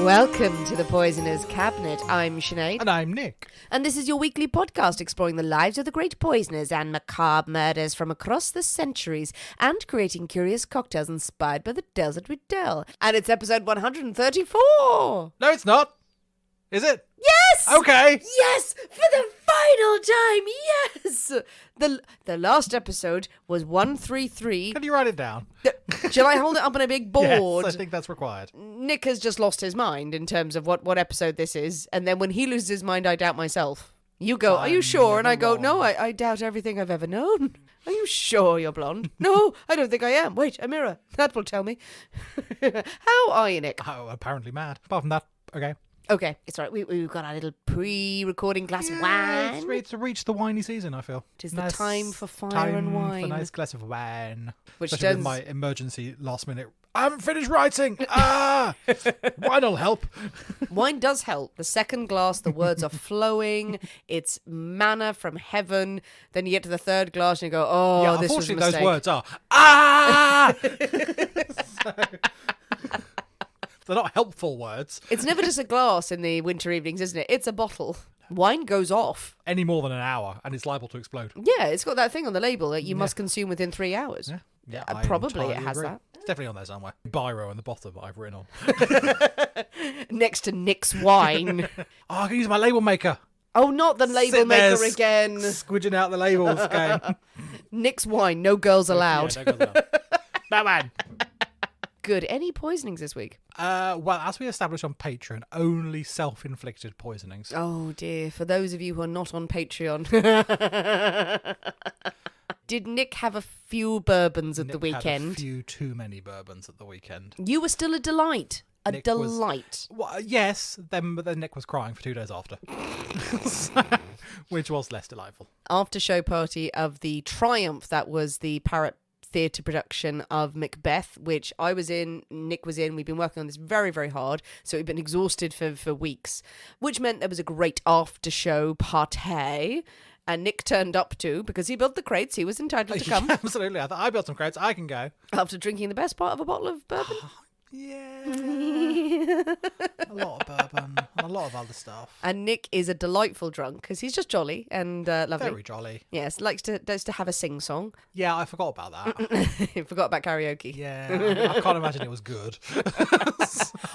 Welcome to the Poisoner's Cabinet. I'm Sinead. And I'm Nick. And this is your weekly podcast exploring the lives of the great poisoners and macabre murders from across the centuries and creating curious cocktails inspired by the tales that we tell. And it's episode 134. No, it's not. Is it? Yes! Okay. Yes! For the final time, yes! The last episode was 133. Can you write it down? Shall I hold it up on a big board? Yes, I think that's required. Nick has just lost his mind in terms of what episode this is. And then when he loses his mind, I doubt myself. You go, are you sure? And I go, no, I doubt everything I've ever known. Are you sure you're blonde? No, I don't think I am. Wait, a mirror. That will tell me. How are you, Nick? Oh, apparently mad. Apart from that, okay. Okay, it's all right. We've got our little pre-recording glass of wine. It's reached the winey season, I feel. It is the time for fire and wine. For a nice glass of wine. Which especially with my emergency last minute. I haven't finished writing. Wine'll help. Wine does help. The second glass, the words are flowing. It's manna from heaven. Then you get to the third glass and you go, oh, yeah, this was a mistake. Those words are, They're not helpful words. It's never just a glass in the winter evenings, isn't it? It's a bottle. Wine goes off. Any more than an hour, and it's liable to explode. Yeah, it's got that thing on the label that you must consume within 3 hours. Yeah, probably it has agree. that. It's definitely on there somewhere. Biro on the bottom I've written on. Next to Nick's wine. I can use my label maker. Oh, not the label maker again. Squidging out the labels again. Nick's wine, no girls allowed. Yeah, no girls allowed. Batman. Good. Any poisonings this week? Well, as we established on Patreon, only self-inflicted poisonings. Oh dear. For those of you who are not on Patreon. Did Nick have a few bourbons at the weekend? Had a few too many bourbons at the weekend. You were still a delight. Nick delight. Yes, but then Nick was crying for 2 days after. Which was less delightful. After show party of the triumph that was the Parrot Theatre production of Macbeth, which I was in, Nick was in. We've been working on this very, very hard, so we've been exhausted for weeks, which meant there was a great after show party, and Nick turned up too because he built the crates. He was entitled to come. Absolutely. I thought I built some crates. I can go. After drinking the best part of a bottle of bourbon. Yeah. A lot of bourbon and a lot of other stuff. And Nick is a delightful drunk because he's just jolly and lovely. Very jolly. Yes, likes to have a sing song. Yeah, I forgot about that. Forgot about karaoke. Yeah, I can't imagine it was good.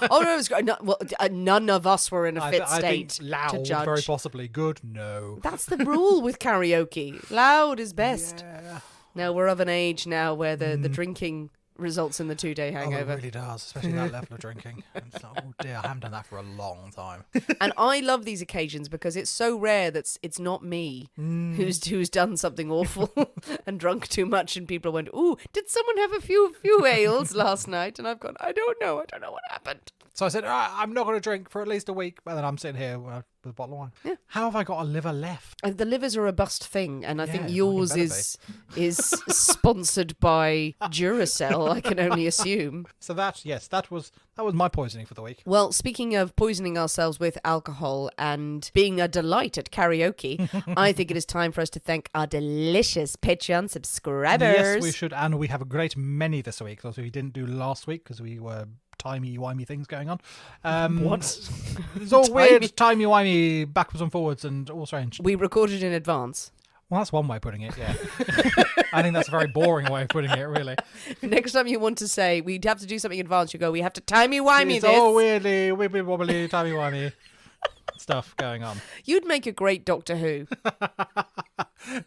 Oh no, it was great. None of us were in a fit I state think loud, to judge. very possibly good. No, That's the rule with karaoke. Loud is best. Yeah. Now we're of an age now where the drinking results in the 2-day hangover. Oh, it really does, especially that level of drinking. It's like, oh dear, I haven't done that for a long time. And I love these occasions because it's so rare that it's not me who's done something awful and drunk too much, and people went, "Ooh, did someone have a few ales last night?" And I've gone, I don't know what happened. So I said, I'm not going to drink for at least a week. And then I'm sitting here with a bottle of wine. Yeah. How have I got a liver left? The livers are a bust thing, and I think Yeah, yours is sponsored by Duracell, I can only assume. So that was my poisoning for the week. Well, speaking of poisoning ourselves with alcohol and being a delight at karaoke, I think it is time for us to thank our delicious Patreon subscribers. Yes, we should, and we have a great many this week. So we didn't do last week because we were timey-wimey things going on. What? It's all weird, timey-wimey, backwards and forwards, and all strange. We recorded in advance. Well, that's one way of putting it, yeah. I think that's a very boring way of putting it, really. Next time you want to say, we'd have to do something in advance, you go, we have to timey-wimey it's this. all weirdly, wibbly-wobbly, timey-wimey stuff going on. You'd make a great Doctor Who.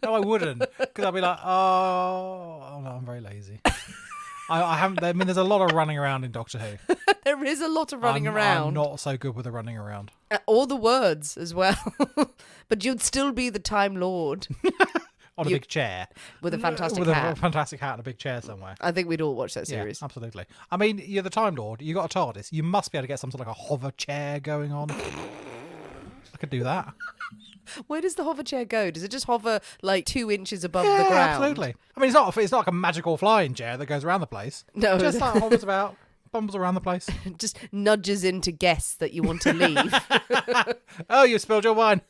No, I wouldn't, because I'd be like, oh no, I'm very lazy. I haven't. I mean, there's a lot of running around in Doctor Who. There is a lot of running around. I'm not so good with the running around. All the words as well. But you'd still be the Time Lord. On a big chair. With a fantastic hat. hat. With a fantastic hat and a big chair somewhere. I think we'd all watch that series. Yeah, absolutely. I mean, you're the Time Lord. You got a TARDIS. You must be able to get some sort of like a hover chair going on. I could do that. Where does the hover chair go? Does it just hover like 2 inches above the ground? Absolutely. I mean, it's not like a magical flying chair that goes around the place. No. It just like hovers about, bumbles around the place. Just nudges in to guess that you want to leave. Oh, you spilled your wine.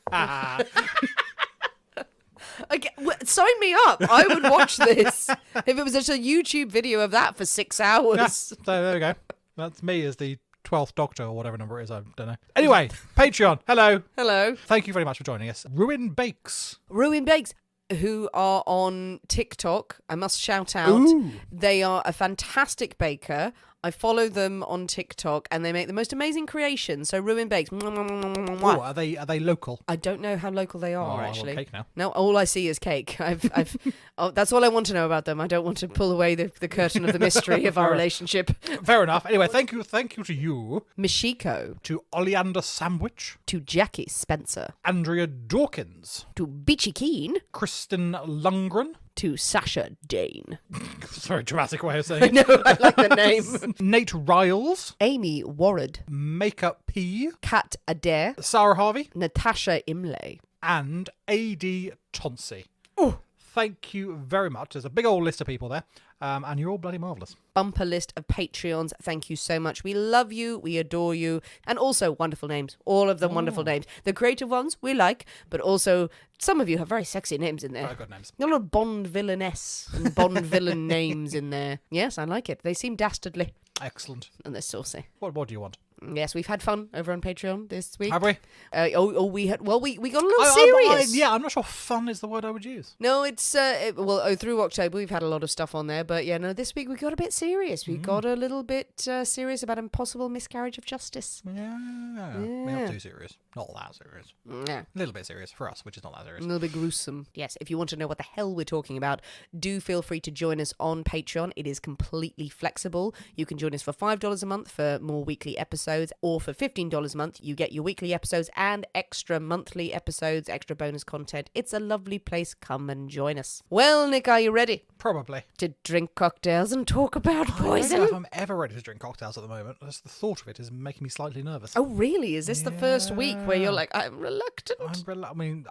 Sign me up. I would watch this. If it was just a YouTube video of that for 6 hours. Yeah. So there we go. That's me as the 12th Doctor or whatever number it is. I don't know. Anyway, Patreon. Hello. Hello. Thank you very much for joining us. Ruin Bakes. Ruin Bakes, who are on TikTok. I must shout out. Ooh. They are a fantastic baker. I follow them on TikTok and they make the most amazing creations. So Ruin Bakes. Oh, are they local? I don't know how local they are, I actually. want cake now. No, all I see is cake. That's all I want to know about them. I don't want to pull away the curtain of the mystery of our relationship. Fair enough. Anyway, thank you to you. Mishiko. To Oleander Sandwich. To Jackie Spencer. Andrea Dawkins. To Beachy Keane. Kristen Lundgren. To Sasha Dane. Sorry, dramatic way of saying it. No, I like the name. Nate Riles. Amy Warrad. Makeup P. Kat Adair. Sarah Harvey. Natasha Imlay. And A.D. Tonsey. Oh. Thank you very much. There's a big old list of people there. And you're all bloody marvellous. Bumper list of Patreons. Thank you so much. We love you. We adore you. And also wonderful names. All of them wonderful names. The creative ones we like, but also some of you have very sexy names in there. Very good names. A lot of Bond villainess and Bond villain names in there. Yes, I like it. They seem dastardly. Excellent. And they're saucy. What do you want? Yes, we've had fun over on Patreon this week. Have we? We had. Well, we got a little serious. I'm not sure fun is the word I would use. No, it's through October we've had a lot of stuff on there, but yeah, no, this week we got a bit serious. We got a little bit serious about impossible miscarriage of justice. Yeah. Not too serious. Not that serious. Yeah. A little bit serious for us, which is not that serious. A little bit gruesome. Yes, if you want to know what the hell we're talking about, do feel free to join us on Patreon. It is completely flexible. You can join us for $5 a month for more weekly episodes, or for $15 a month, you get your weekly episodes and extra monthly episodes, extra bonus content. It's a lovely place. Come and join us. Well, Nick, are you ready? Probably. To drink cocktails and talk about poison? I don't know if I'm ever ready to drink cocktails at the moment. Just the thought of it is making me slightly nervous. Oh, really? Is this the first week where you're like, I'm reluctant?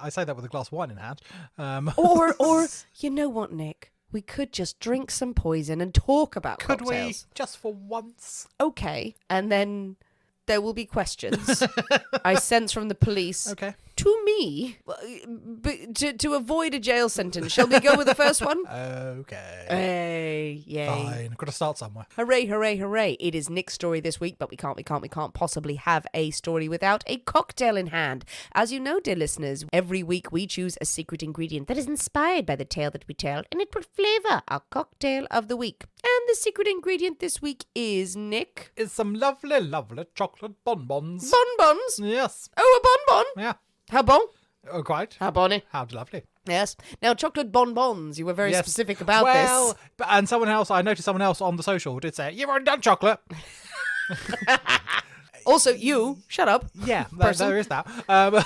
I say that with a glass of wine in hand. Or you know what, Nick? We could just drink some poison and talk about cocktails. Could we? Just for once? Okay. And then there will be questions. I sense from the police. Okay. To me, to avoid a jail sentence, shall we go with the first one? Okay. Hey, yay. Fine. I've got to start somewhere. Hooray, hooray, hooray. It is Nick's story this week, but we can't possibly have a story without a cocktail in hand. As you know, dear listeners, every week we choose a secret ingredient that is inspired by the tale that we tell, and it will flavour our cocktail of the week. And the secret ingredient this week is, Nick? Is some lovely, lovely chocolate bonbons. Bonbons? Yes. Oh, a bonbon? Yeah. How bon? Oh, quite. How bonny? How lovely. Yes. Now, chocolate bonbons. You were very specific about this. And I noticed someone else on the social did say, you've already done chocolate. Also, you, shut up. Yeah, there is that.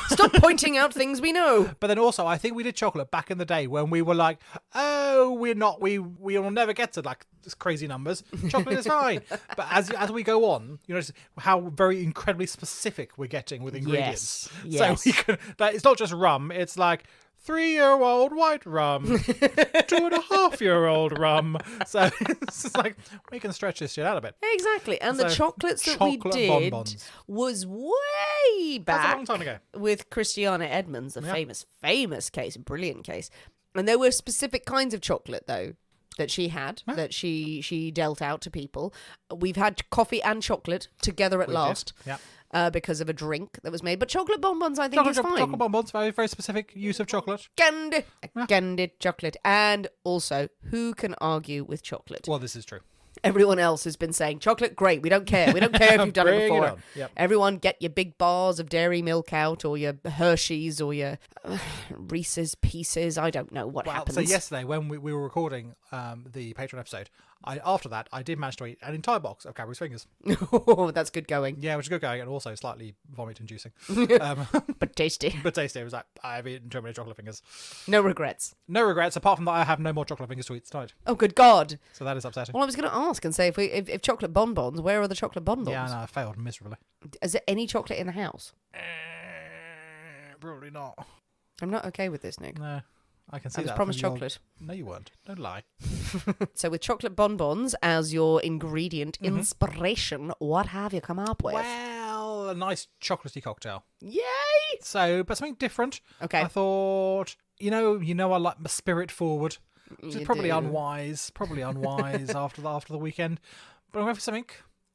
Stop pointing out things we know. But then also, I think we did chocolate back in the day when we were like, oh, we will never get to like crazy numbers. Chocolate is fine. But as we go on, you notice how very incredibly specific we're getting with ingredients. Yes. So we can, it's not just rum. It's like 3-year-old white rum, 2.5-year-old rum. So it's just like we can stretch this shit out a bit. Exactly. And So, the chocolates that we chocolate did bonbons. was way back. That's a long time ago. With Christiana Edmonds, the famous case, brilliant case. And there were specific kinds of chocolate, though, that she had, that she dealt out to people. We've had coffee and chocolate together at last. Yeah. Because of a drink that was made. But chocolate bonbons, I think, is fine. Chocolate bonbons, very, very specific use of chocolate. Candy chocolate. And also, who can argue with chocolate? Well, this is true. Everyone else has been saying, chocolate, great. We don't care. We don't care if you've done it before. Yep. Everyone get your big bars of dairy milk out, or your Hershey's, or your Reese's Pieces. I don't know what happens. So yesterday, when we were recording the Patreon episode, after that, I did manage to eat an entire box of Cadbury's Fingers. Oh, that's good going. Yeah, which is good going, and also slightly vomit-inducing. But tasty. But tasty. It was like, I've eaten too many chocolate fingers. No regrets. No regrets, apart from that I have no more chocolate fingers to eat tonight. Oh, good God. So that is upsetting. Well, I was going to ask and say, if chocolate bonbons, where are the chocolate bonbons? Yeah, no, I failed miserably. Is there any chocolate in the house? Probably not. I'm not okay with this, Nick. No, I can see I was that. promised chocolate. No, you weren't. Don't lie. So with chocolate bonbons as your ingredient, inspiration, what have you come up with? Well, a nice chocolatey cocktail. Yay! So, but something different. Okay. I thought, I like my spirit forward. Which is probably do. unwise. Probably unwise after the weekend. But I'm going for something.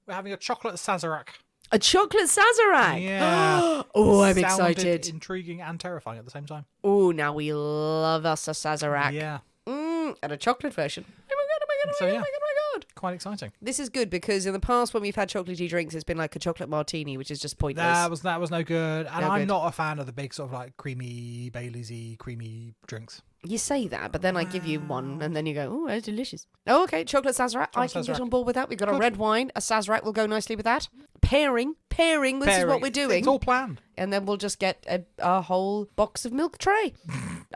We're having a chocolate Sazerac. A chocolate Sazerac. Yeah. Oh, I'm Sounded excited. intriguing and terrifying at the same time. Oh, now we love us a Sazerac. Yeah. And a chocolate version. Oh my god, oh my god, oh So, my god, yeah. oh my god, oh my god. Quite exciting. This is good because in the past when we've had chocolatey drinks, it's been like a chocolate martini, which is just pointless. That was no good. And No I'm good. not a fan of the big sort of like creamy, Baileysy, creamy drinks. You say that, but then I give you one and then you go, oh, that's delicious. Oh, okay, chocolate Sazerac. I can get Sazerac. on board with that. We've got a Good. red wine. A Sazerac will go nicely with that. Pairing, this is what we're doing. It's all planned. And then we'll just get a whole box of milk tray.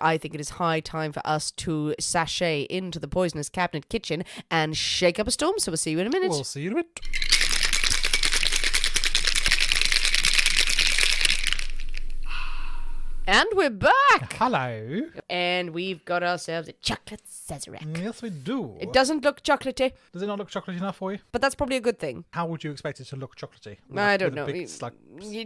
I think it is high time for us to sashay into the poisonous cabinet kitchen and shake up a storm. So we'll see you in a minute. We'll see you in a bit. And we're back. Hello. And we've got ourselves a chocolate Sazerac. Yes, we do. It doesn't look chocolatey, Does it not look chocolatey enough for you? but that's probably a good thing. How would you expect it to look chocolatey? I don't With know. a big, like,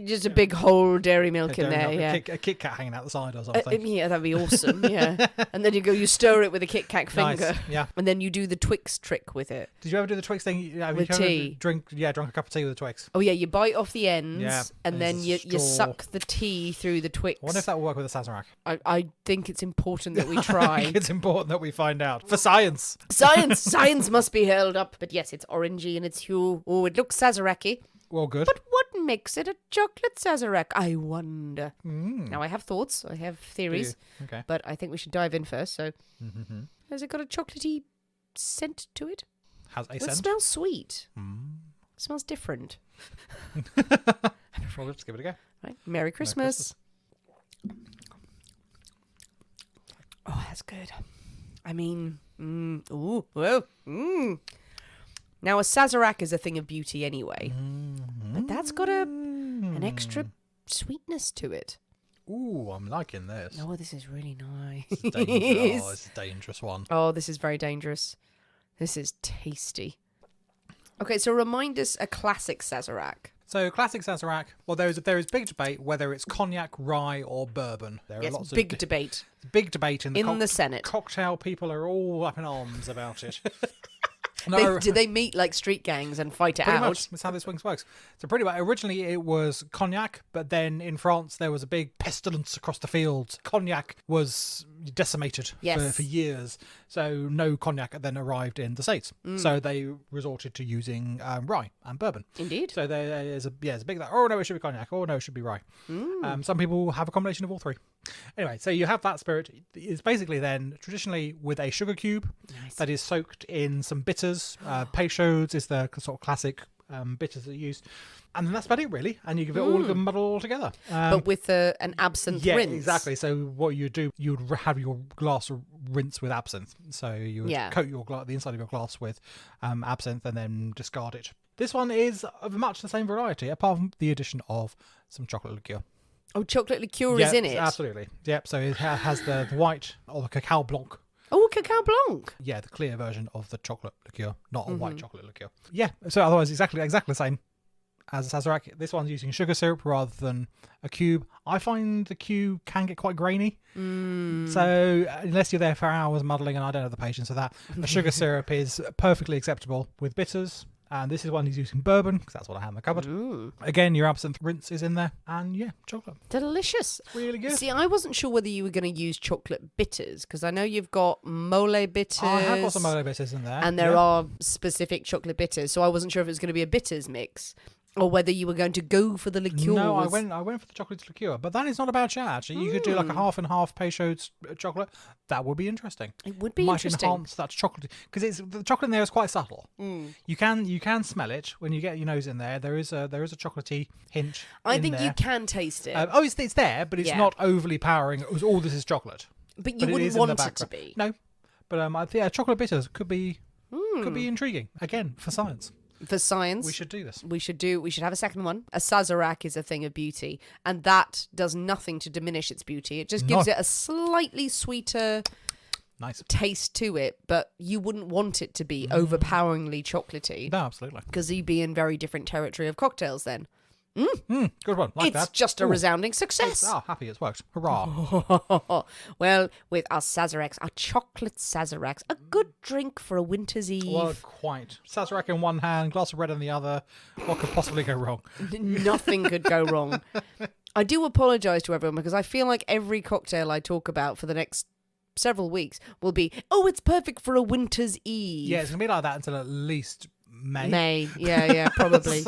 Just a big whole dairy milk in there, donut, yeah. a Kit Kat hanging out the side or something. Yeah, that'd be awesome, yeah. And then you stir it with a Kit Kat finger. Nice. Yeah. And then you do the Twix trick with it. Did you ever do the Twix thing? Have With you ever tea. drunk a cup of tea with the Twix? Oh, yeah, you bite off the ends, Yeah, and then there's you a straw. suck the tea through the Twix. I wonder if that will work with a Sazerac. I think it's important that we I try. think it's important that we find out. For science. Science must be held up. But yes, it's orangey in its hue. Oh, it looks Sazerac-y. Well, good. But what makes it a chocolate Sazerac, I wonder? Now, I have thoughts. I have theories. Okay. But I think we should dive in first. So, has it got a chocolatey scent to it? Has a Well, it scent. smells sweet. It smells different. Well, let's give it a go. Right. Merry Christmas. Oh, that's good. I mean, ooh, whoa, Now, a Sazerac is a thing of beauty anyway. But that's got an extra sweetness to it. Ooh, I'm liking this. Oh, this is really nice. This is dangerous. Oh, it's a dangerous one. Oh, this is very dangerous. This is tasty. Okay, so remind us a classic Sazerac. So, classic Sazerac. Well, there is big debate whether it's cognac, rye, or bourbon. There Yes, are lots big of debate big debate in the Senate. Cocktail people are all up in arms about it. Do they meet like street gangs and fight it Pretty out? much. That's how this works. So pretty much, originally it was cognac, but then in France there was a big pestilence across the fields. Cognac was decimated Yes. for years, so no cognac then arrived in the States. So they resorted to using rye and bourbon. Indeed. So there's a big that. Oh no, it should be cognac. Oh no, it should be rye. Some people have a combination of all three. Anyway, so you have that spirit. It's basically then traditionally with a sugar cube that is soaked in some bitters. Peychaud's is the sort of classic bitters that are used. And then that's about it, really. And you give it all of them muddle all together. But with an absinthe Yeah, rinse. exactly. So what you do, you would have your glass rinse with absinthe. So you would coat the inside of your glass with absinthe and then discard it. This one is of much the same variety, apart from the addition of some chocolate liqueur. Oh, chocolate liqueur is in it? Absolutely. Yep. So it has the white or the cacao blanc. Oh, cacao blanc. Yeah, the clear version of the chocolate liqueur, not a white chocolate liqueur. Yeah. So otherwise, exactly the same as a Sazerac. This one's using sugar syrup rather than a cube. I find the cube can get quite grainy. So unless you're there for hours muddling, and I don't have the patience for that, a sugar syrup is perfectly acceptable with bitters. And this is one he's using bourbon, because that's what I have in the cupboard. Again, your absinthe rinse is in there. And yeah, chocolate. Delicious. Really good. See, I wasn't sure whether you were going to use chocolate bitters, because I know you've got mole bitters. I have got some mole bitters in there. And there are specific chocolate bitters. So I wasn't sure if it was going to be a bitters mix, or whether you were going to go for the liqueurs. No, I went for the chocolate liqueur, but that is not a bad chat. Actually, you could do like a half and half Peychaud's chocolate. That would be interesting. It would be Might interesting. enhance that chocolate because the chocolate in there is quite subtle. You can smell it when you get your nose in there. There is a chocolatey hint. I in think there. you can taste it. It's there, but it's Yeah. not overly powering. It was all this is chocolate. but you it wouldn't is in the want it to background. be. No, but I think chocolate bitters could be intriguing again for science. For science. We should do this. We should have a second one. A Sazerac is a thing of beauty, and that does nothing to diminish its beauty. It just gives it a slightly sweeter Nice taste to it, but you wouldn't want it to be overpoweringly chocolatey, No, absolutely. because you'd be in very different territory of cocktails then. Good one. Like It's that. just a Ooh. resounding success. Happy it's worked. Hurrah. Well, with our Sazeracs, our chocolate Sazeracs, a good drink for a winter's eve. Well, quite. Sazerac in one hand, glass of red in the other. What could possibly go wrong? Nothing could go wrong. I do apologise to everyone because I feel like every cocktail I talk about for the next several weeks will be, oh, it's perfect for a winter's eve. Yeah, it's going to be like that until at least May. Yeah, probably.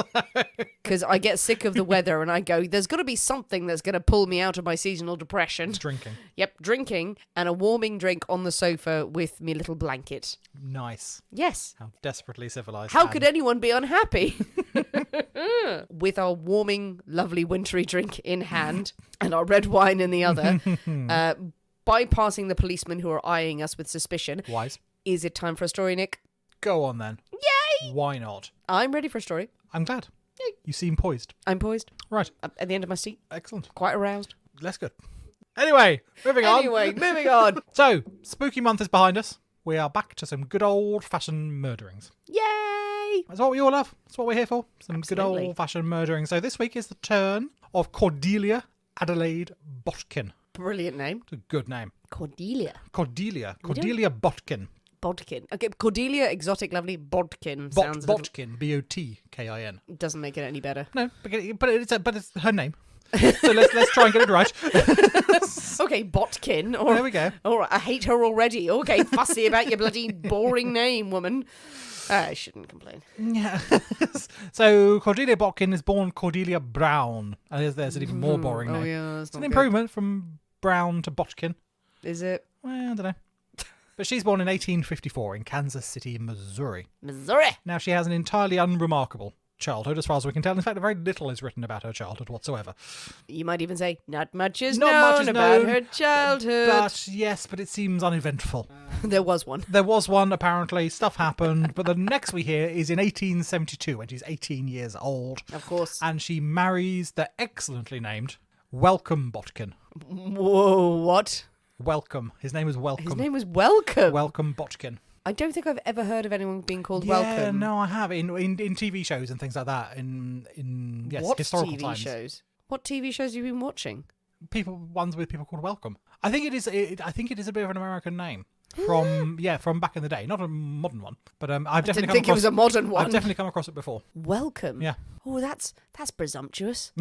Because I get sick of the weather and I go, there's got to be something that's going to pull me out of my seasonal depression. It's drinking. Yep, drinking and a warming drink on the sofa with me little blanket. Nice. Yes. How desperately civilised. How could anyone be unhappy? With our warming, lovely wintry drink in hand and our red wine in the other, bypassing the policemen who are eyeing us with suspicion. Wise. Is it time for a story, Nick? Go on then. Yay! Why not? I'm ready for a story. I'm glad. You seem poised. I'm poised. Right. At the end of my seat. Excellent. Quite aroused. Let's go. Anyway, moving on. Moving on. So, spooky month is behind us. We are back to some good old-fashioned murderings. Yay! That's what we all love. That's what we're here for. Some Absolutely. good old-fashioned murdering. So this week is the turn of Cordelia Adelaide Botkin. Brilliant name. It's a good name. Cordelia. Cordelia Botkin. Bodkin. Okay, Cordelia, exotic, lovely. Bodkin sounds a little- Botkin, Botkin. doesn't make it any better. No, but it's her name. So let's try and get it right. Okay, Botkin. There we go. All right, I hate her already. Okay, fussy about your bloody boring name, woman. I shouldn't complain. Yeah. So Cordelia Botkin is born Cordelia Brown. And there's an even more boring name. Oh yeah, It's an improvement from Brown to Botkin. Is it? Well, I don't know. But she's born in 1854 in Kansas City, Missouri. Missouri. Now, she has an entirely unremarkable childhood, as far as we can tell. In fact, very little is written about her childhood whatsoever. You might even say not much is Not known much is about known, her childhood. But yes, but it seems uneventful. There was one. There was one, apparently. Stuff happened. But the next we hear is in 1872, when she's 18 years old. Of course. And she marries the excellently named Welcome Botkin. Whoa, what? Welcome. His name is Welcome. His name was Welcome. Welcome Botkin. I don't think I've ever heard of anyone being called Yeah, Welcome. no, I have. In TV shows and things like that. In yes, What historical TV times. shows? What TV shows have you been watching? Ones with people called Welcome. I think it is. I think it is a bit of an American name from back in the day, not a modern one. But I've I definitely didn't come think it across. was a modern one. I've definitely come across it before. Welcome. Yeah. Oh, that's presumptuous.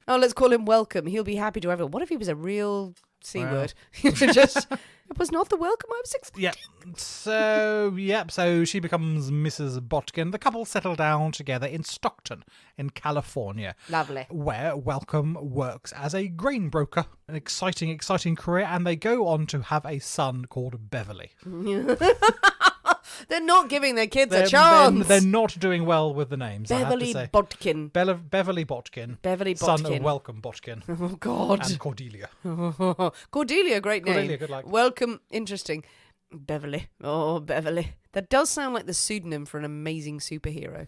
Oh, let's call him Welcome. He'll be happy to everyone. What if he was a real C Well. word? Just it was not the welcome I was expecting. Yeah. So she becomes Mrs. Botkin. The couple settle down together in Stockton, in California, Lovely. where Welcome works as a grain broker. An exciting career, and they go on to have a son called Beverly. They're not giving their kids a chance. They're not doing well with the names. Beverly I have to say. Botkin. Beverly Botkin. Beverly Son Botkin. of Welcome Botkin. Oh, God. And Cordelia. Cordelia, great name. Cordelia, good luck. Welcome, interesting. Beverly. Oh, Beverly. That does sound like the pseudonym for an amazing superhero.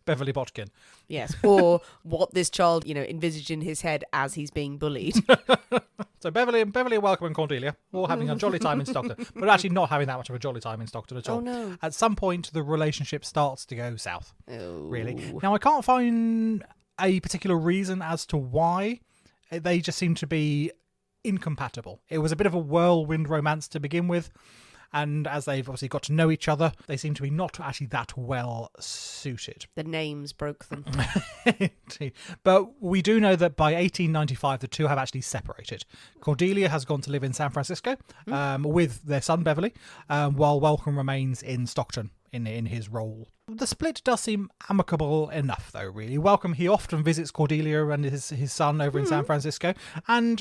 Beverly Botkin. Yes. Or what this child, envisaged in his head as he's being bullied. So Beverly, Welcome, and Cordelia all having a jolly time in Stockton, but actually not having that much of a jolly time in Stockton at all. Oh, no. At some point, the relationship starts to go south. Oh. Really. Now, I can't find a particular reason as to why. They just seem to be incompatible. It was a bit of a whirlwind romance to begin with. And as they've obviously got to know each other, they seem to be not actually that well suited. The names broke them. But we do know that by 1895, the two have actually separated. Cordelia has gone to live in San Francisco with their son, Beverly, while Welcome remains in Stockton in his role. The split does seem amicable enough, though, really. Welcome, he often visits Cordelia and his son over in San Francisco, and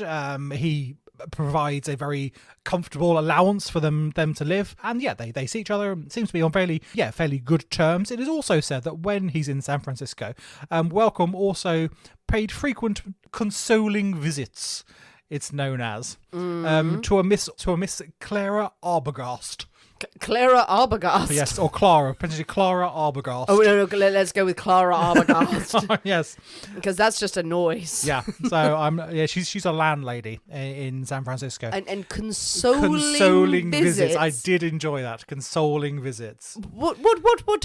he provides a very comfortable allowance for them to live, and they see each other. It seems to be on fairly good terms. It is also said that when he's in San Francisco, Welcome also paid frequent consoling visits, it's known as, to a Miss Clara Arbogast. Clara Arbogast. Yes, or Clara, potentially Clara Arbogast. Oh, no, let's go with Clara Arbogast. Yes. Because that's just a noise. Yeah, so she's a landlady in San Francisco. And consoling visits. I did enjoy that. Consoling visits. What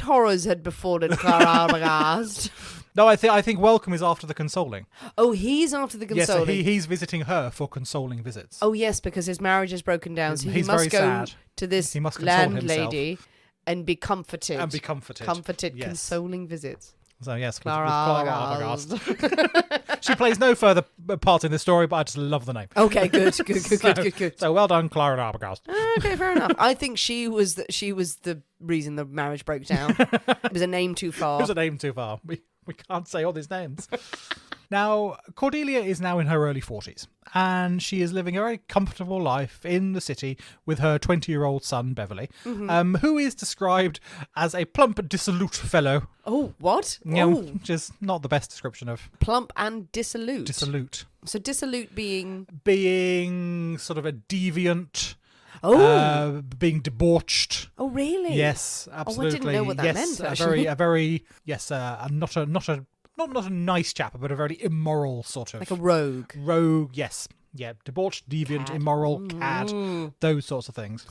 horrors had befallen Clara Arbogast? No, I think welcome is after the consoling. Oh, he's after the Yes, so consoling. he's visiting her for consoling visits. Oh, yes, because his marriage is broken down. So he He's must very go sad. to this He must console landlady and be comforted. And be comforted. Comforted, Yes. consoling visits. So yes, with Clara Arbogast. She plays no further part in the story, but I just love the name. Okay, good. So well done, Clara Arbogast. Okay, fair enough. I think she was the reason the marriage broke down. It was a name too far. It was a name too far. We can't say all these names. Now, Cordelia is now in her early 40s, and she is living a very comfortable life in the city with her 20-year-old son, Beverly, who is described as a plump, dissolute fellow. Oh, what? You know, Oh, which is not the best description of plump and dissolute. dissolute. So dissolute being... Being sort of a deviant, Oh, being debauched. oh, really? Yes, absolutely. didn't know what that yes, meant, a actually. very not a nice chap, but a very immoral sort of Like a rogue. rogue. Yes, yeah, debauched, deviant, Cad. immoral, cad, those sorts of things,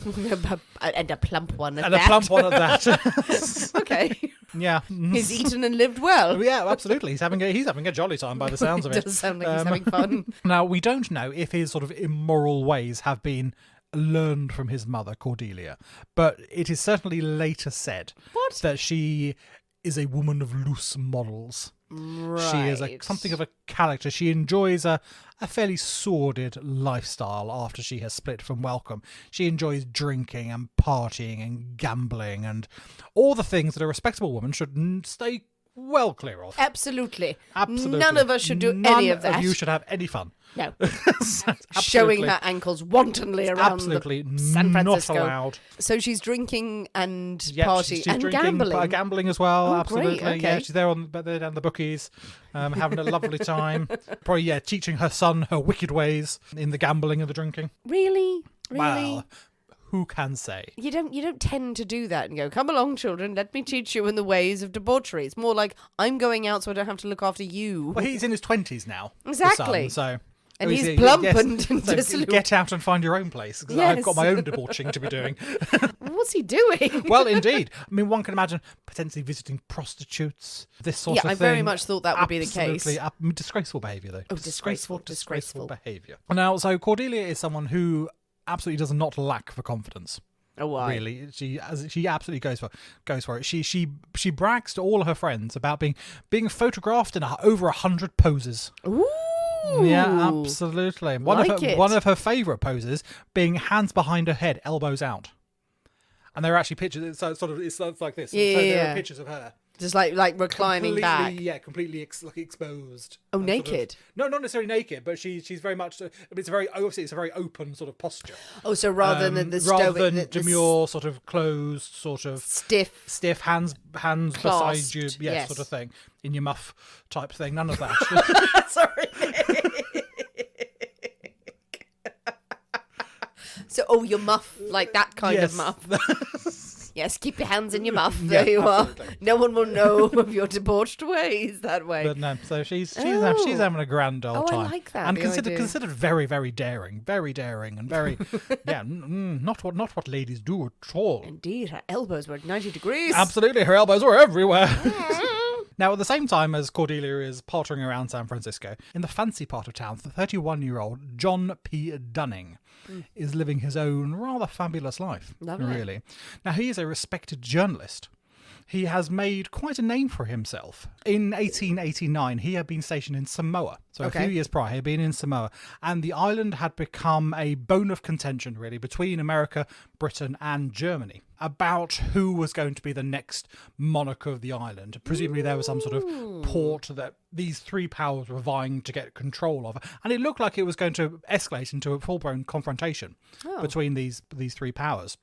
And a plump one at and that. a plump one at that. Okay. Yeah, He's eaten and lived well. yeah, absolutely. He's having a jolly time by the sounds of It it. does sound like he's having fun. Now, we don't know if his sort of immoral ways have been learned from his mother, Cordelia, but it is certainly later said What? that she is a woman of loose morals. Right. She is something of a character. She enjoys a fairly sordid lifestyle after she has split from Welcome. She enjoys drinking and partying and gambling and all the things that a respectable woman should stay well clear of. Absolutely. Absolutely. None of us should do None any of that. You should have any fun. No. Absolutely. Showing her ankles wantonly around Absolutely San Francisco. not allowed. So she's drinking and Yep, partying she's and drinking, gambling. gambling as well. Oh, absolutely. great, Yeah, okay. she's there down the bookies, having a lovely time. Probably teaching her son her wicked ways in the gambling and the drinking. Really? Really? Well, who can say? You don't tend to do that and go, come along, children, let me teach you in the ways of debauchery. It's more like, I'm going out so I don't have to look after you. Well, he's in his 20s now. the Exactly. son, so. And he's- he's plump yes, and so dissolute. get out and find your own place, because Yes. I've got my own debauching to be doing. What's he doing? Well, indeed. I mean, one can imagine potentially visiting prostitutes, this sort of thing. I very much thought that would be the case. Absolutely. Disgraceful behaviour, though. Oh, disgraceful. Behaviour. Now, so Cordelia is someone who absolutely does not lack for confidence. Oh, why? Really, she absolutely goes for it. She brags to all her friends about being photographed in over 100 poses. Ooh. Yeah, absolutely. Like One of her favourite poses being hands behind her head, elbows out. And there are actually pictures. So it's like this. Yeah, so there yeah. are pictures of her. Just like reclining back. Yeah, completely exposed. Oh, And sort of- naked? no, not necessarily naked, but she's very much. It's a very open sort of posture. Oh, so rather than the rather stoic, than demure, sort of closed, sort of stiff. hands beside Clasped, you, yes. sort of thing, in your muff type thing. None of that. Sorry. So, your muff, like that kind of Yes. muff. Yes, keep your hands in your muff. Yeah, There you absolutely. are. No one will know of your debauched ways that way. But no, so she's Oh. having a grand old Oh, I time. like that, and the considered idea. very, very daring, and very not what ladies do at all. Indeed, her elbows were at 90 degrees. Absolutely, her elbows were everywhere. Now, at the same time as Cordelia is pottering around San Francisco, in the fancy part of town, the 31-year-old John P. Dunning is living his own rather fabulous life, Lovely. really. Now, he is a respected journalist. He has made quite a name for himself. In 1889, he had been stationed in Samoa. So Okay. a few years prior, he had been in Samoa. And the island had become a bone of contention, really, between America, Britain and Germany about who was going to be the next monarch of the island. Presumably there was some sort of port that these three powers were vying to get control of. And it looked like it was going to escalate into a full-blown confrontation between these three powers.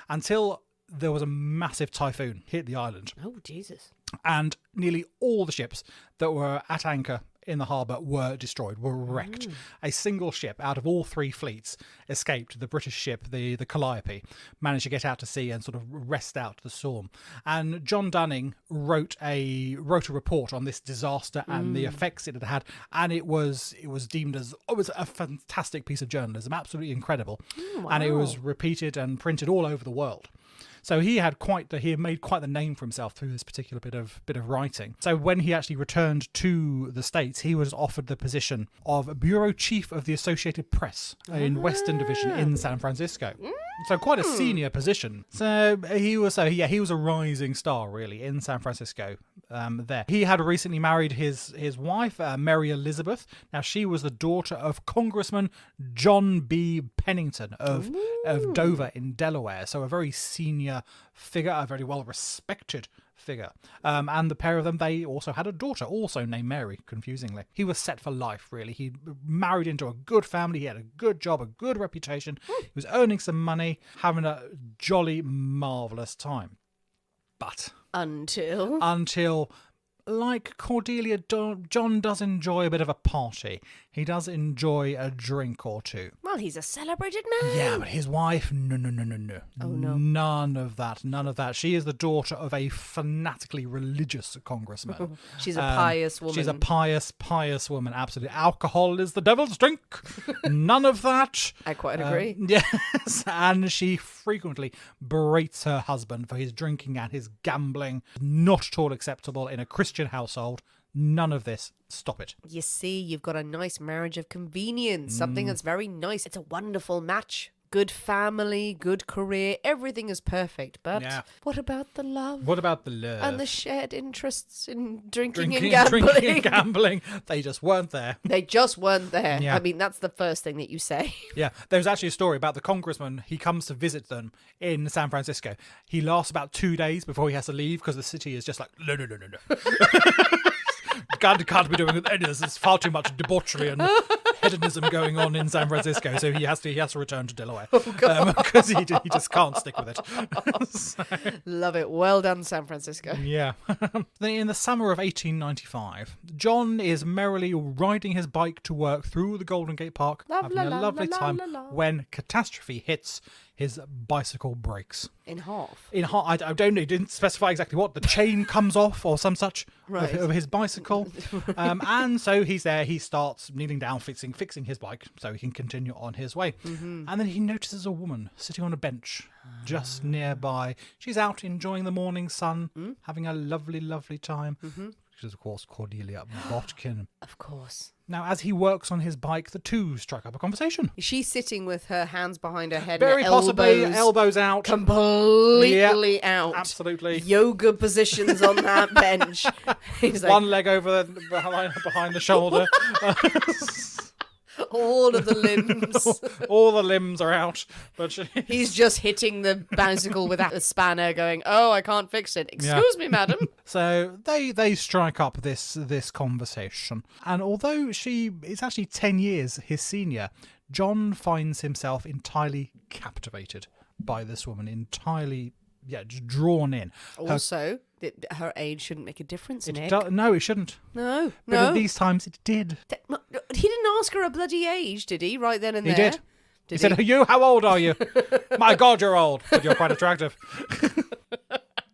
Until there was a massive typhoon hit the island, Oh, Jesus. and nearly all the ships that were at anchor in the harbour were destroyed, were wrecked. A single ship out of all three fleets escaped. The British ship, the Calliope, managed to get out to sea and sort of rest out the storm. And John Dunning wrote a report on this disaster and the effects it had had, and it was deemed as a fantastic piece of journalism, absolutely incredible. And it was repeated and printed all over the world. So he had made quite the name for himself through this particular bit of writing. So when he actually returned to the States, he was offered the position of bureau chief of the Associated Press in Western Division in San Francisco. So quite a senior position. So he was a rising star really in San Francisco. There, he had recently married his wife, Mary Elizabeth. Now she was the daughter of Congressman John B. Pennington of Dover in Delaware. So a very senior figure, a very well respected figure. And the pair of them, they also had a daughter, also named Mary, confusingly. He was set for life, really. He married into a good family. He had a good job, a good reputation. He was earning some money, having a jolly, marvellous time. But until like Cordelia, John does enjoy a bit of a party. He does enjoy a drink or two. Well, he's a celebrated man. Yeah, but his wife, no. Oh, no. None of that. She is the daughter of a fanatically religious congressman. She's a pious woman. She's a pious woman, absolutely. Alcohol is the devil's drink. None of that. I quite agree. Yes, and she frequently berates her husband for his drinking and his gambling. Not at all acceptable in a Christian household. None of this. Stop it. You see, you've got a nice marriage of convenience. Something that's very nice. It's a wonderful match. Good family, good career. Everything is perfect. But what about the love? What about the love? And the shared interests in drinking and gambling. Drinking and gambling. They just weren't there. They just weren't there. Yeah. I mean, that's the first thing that you say. Yeah. There's actually a story about the congressman. He comes to visit them in San Francisco. He lasts about 2 days before he has to leave because the city is just like, no. Can't be doing any of this. There's far too much debauchery and hedonism going on in San Francisco, so he has to return to Delaware because he just can't stick with it. So, love it. Well done, San Francisco. yeah. In the summer of 1895, John is merrily riding his bike to work through the Golden Gate Park, having a lovely time when catastrophe hits. His bicycle breaks. In half? I don't know. He didn't specify exactly what. The chain comes off or some such of his bicycle. And so he's there. He starts kneeling down, fixing his bike so he can continue on his way. Mm-hmm. And then he notices a woman sitting on a bench just nearby. She's out enjoying the morning sun, having a lovely, lovely time. Mm-hmm. Which is, of course, Cordelia Botkin. Of course. Now, as he works on his bike, the two strike up a conversation. She's sitting with her hands behind her head Very and possibly, elbows out. Completely out. Absolutely. Yoga positions on that bench. He's like, one leg over behind the shoulder. all of the limbs. All the limbs are out. But he's just hitting the bicycle with a spanner going, oh, I can't fix it. Excuse me, madam. So they strike up this conversation. And although she is actually 10 years his senior, John finds himself entirely captivated by this woman, entirely drawn in. Also, her age shouldn't make a difference, Nick. No, it shouldn't. No. But at these times it did. He didn't ask her a bloody age, did he? Right then and there. He did. He said, "You, how old are you?" "My God, you're old, but you're quite attractive."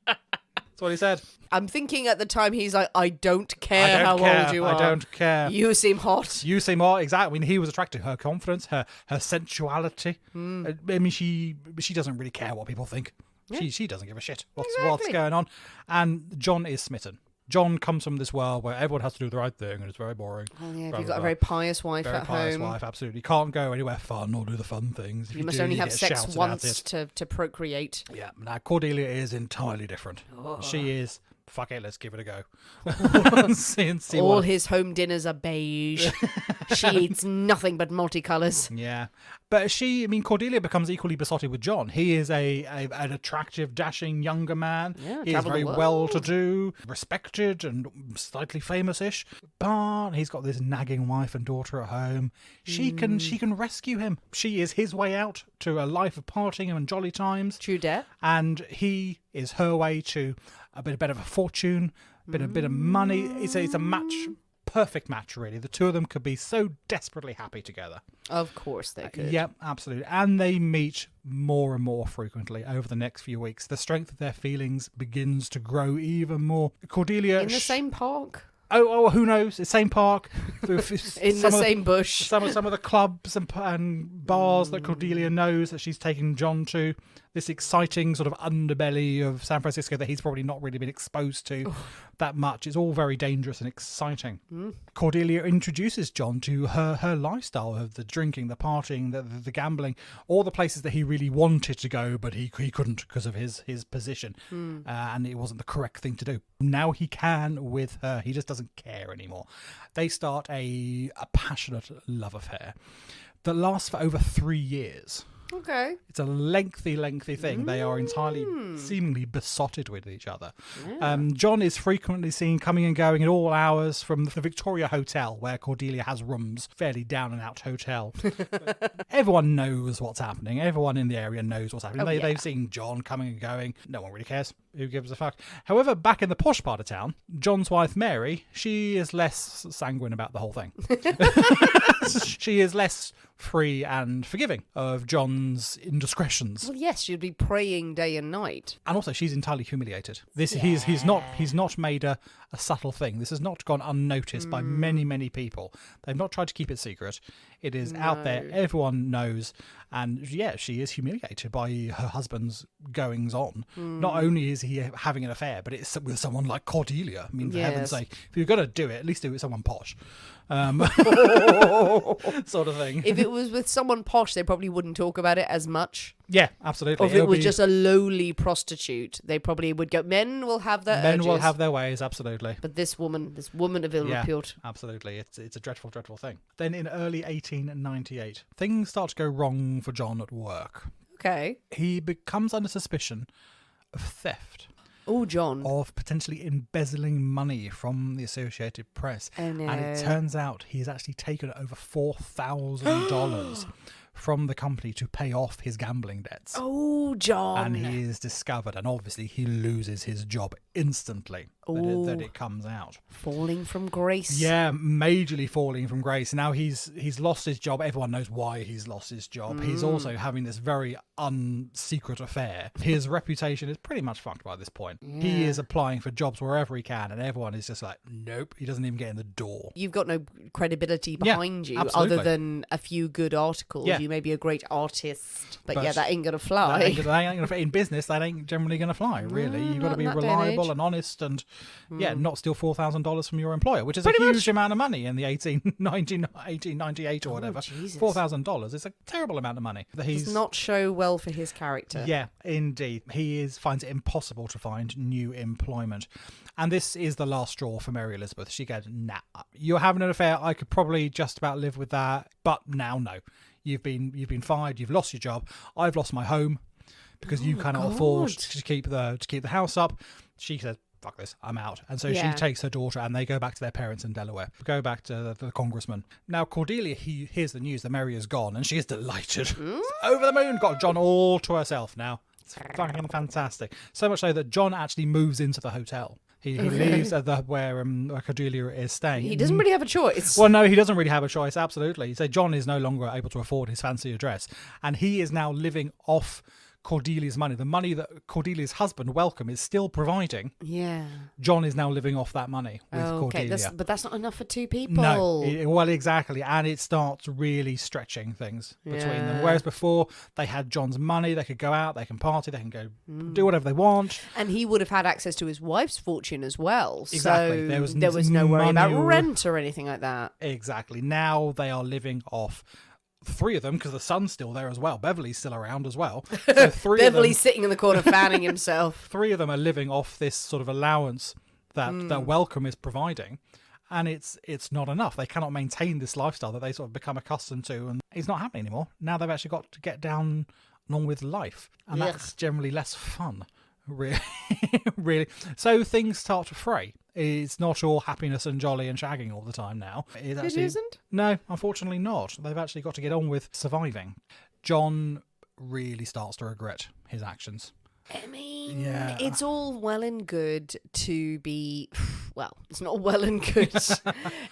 That's what he said. I'm thinking at the time he's like, I don't care how old you are. I don't care. You seem hot. You seem hot. Exactly. I mean, he was attracted. Her confidence, her sensuality. I mean, she doesn't really care what people think. Yeah. She doesn't give a shit what's going on. And John is smitten. John comes from this world where everyone has to do the right thing and it's very boring. Oh yeah, you've got a very pious wife at home. Very pious wife, absolutely. You can't go anywhere fun or do the fun things. If you must only have sex once to procreate. Yeah, now Cordelia is entirely different. Oh. She is... Fuck it, let's give it a go. see all his home dinners are beige. She eats nothing but multicolours. Yeah. But Cordelia becomes equally besotted with John. He is an attractive, dashing younger man. Yeah, he is very well-to-do, respected and slightly famous-ish. But he's got this nagging wife and daughter at home. She can rescue him. She is his way out to a life of partying and jolly times. True dat. And he is her way to a bit of a fortune, a bit of money. It's a perfect match, really. The two of them could be so desperately happy together. Of course they could. Yep, absolutely. And they meet more and more frequently over the next few weeks. The strength of their feelings begins to grow even more. Cordelia... In the same park? Oh, who knows? The same park. In the same bush. Some of the clubs and bars that Cordelia knows that she's taken John to. This exciting sort of underbelly of San Francisco that he's probably not really been exposed to that much. It's all very dangerous and exciting. Cordelia introduces John to her lifestyle of the drinking, the partying, the gambling, all the places that he really wanted to go, but he couldn't because of his position. And it wasn't the correct thing to do. Now he can with her. He just doesn't care anymore. They start a passionate love affair that lasts for over 3 years. Okay. It's a lengthy thing. They are entirely seemingly besotted with each other. Yeah. John is frequently seen coming and going at all hours from the Victoria Hotel, where Cordelia has rooms, fairly down and out hotel. Everyone knows what's happening. Everyone in the area knows what's happening. They've seen John coming and going. No one really cares. Who gives a fuck? However, back in the posh part of town, John's wife Mary, she is less sanguine about the whole thing. She is less free and forgiving of John's indiscretions. Well, yes, she'd be praying day and night. And also, she's entirely humiliated. He's not made a subtle thing. This has not gone unnoticed by many people. They've not tried to keep it secret. It is out there. Everyone knows. And yeah, she is humiliated by her husband's goings on. Not only is he having an affair, but it's with someone like Cordelia. I mean, for heaven's sake, if you're going to do it, at least do it with someone posh. Sort of thing. If it was with someone posh, they probably wouldn't talk about it as much. Yeah, absolutely. Or if it was just a lowly prostitute, they probably would go, men will have their urges. Men will have their ways, absolutely. But this woman of ill repute. Absolutely. It's a dreadful thing. Then in early 1898, things start to go wrong for John at work. Okay. He becomes under suspicion of theft. Oh, John. Of potentially embezzling money from the Associated Press. Oh, no. And it turns out he's actually taken over $4,000 from the company to pay off his gambling debts. Oh, John. And he is discovered, and obviously he loses his job instantly that it comes out. Falling from grace. Yeah, majorly falling from grace. Now he's lost his job. Everyone knows why he's lost his job. He's also having this very unsecret affair. His reputation is pretty much fucked by this point. Yeah. He is applying for jobs wherever he can, and everyone is just like, nope, he doesn't even get in the door. You've got no credibility behind you absolutely. other than a few good articles. Yeah. You may be a great artist, but that ain't going to fly. That ain't going to fit in business. That ain't generally going to fly, really. You've got to be reliable and honest and not steal $4,000 from your employer, which is a huge amount of money in the 1898 or whatever. $4,000 is a terrible amount of money. Does not show well for his character. Yeah, indeed. He finds it impossible to find new employment. And this is the last straw for Mary Elizabeth. She goes, nah, you're having an affair. I could probably just about live with that. But now, no. You've been fired. You've lost your job. I've lost my home because you cannot afford to keep the house up. She says, fuck this, I'm out. And so she takes her daughter and they go back to their parents in Delaware. Go back to the congressman. Now, Cordelia, he hears the news that Mary is gone and she is delighted. Over the moon, got John all to herself now. It's fucking fantastic. So much so that John actually moves into the hotel. He leaves at where Cordelia is staying. He doesn't really have a choice. Well, no, he doesn't really have a choice, absolutely. So John is no longer able to afford his fancy address. And he is now living off Cordelia's money. The money that Cordelia's husband, Welcome, is still providing. Yeah. John is now living off that money with Cordelia. But that's not enough for two people. No, well, exactly. And it starts really stretching things between them. Whereas before, they had John's money. They could go out, they can party, they can go do whatever they want. And he would have had access to his wife's fortune as well. Exactly. So there was no worry about rent or anything like that. Exactly. Now they are living off three of them, because the son's still there as well. Beverly's still around as well. So Beverly's sitting in the corner fanning himself. Three of them are living off this sort of allowance that Welcome is providing. And it's not enough. They cannot maintain this lifestyle that they sort of become accustomed to. And it's not happening anymore. Now they've actually got to get down on with life. And that's generally less fun. Really. So things start to fray. It's not all happiness and jolly and shagging all the time now. It isn't? No, unfortunately not. They've actually got to get on with surviving. John really starts to regret his actions. I mean, Yeah. it's all well and good to be, well, it's not well and good.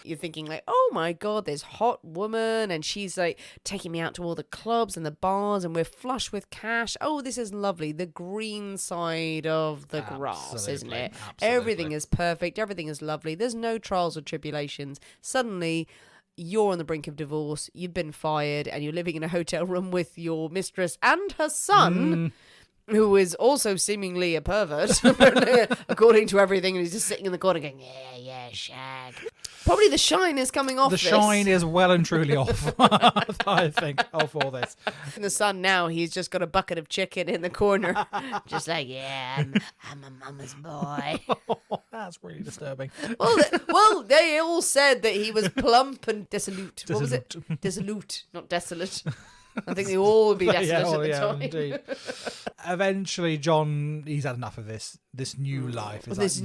You're thinking like, oh my God, this hot woman and she's like taking me out to all the clubs and the bars and we're flush with cash. Oh, this is lovely. The green side of the grass, isn't it? Absolutely. Everything is perfect. Everything is lovely. There's no trials or tribulations. Suddenly, you're on the brink of divorce. You've been fired and you're living in a hotel room with your mistress and her son. Who is also seemingly a pervert, according to everything, and he's just sitting in the corner going, yeah, shag. Probably the shine is coming off. The shine is well and truly off, I think, of all this. And the son now, he's just got a bucket of chicken in the corner, just like, yeah, I'm a mama's boy. That's really disturbing. Well, they all said that he was plump and dissolute. What was it? Dissolute, not desolate. I think they all would be desolate at the time. Indeed. Eventually, John, he's had enough of this new life. This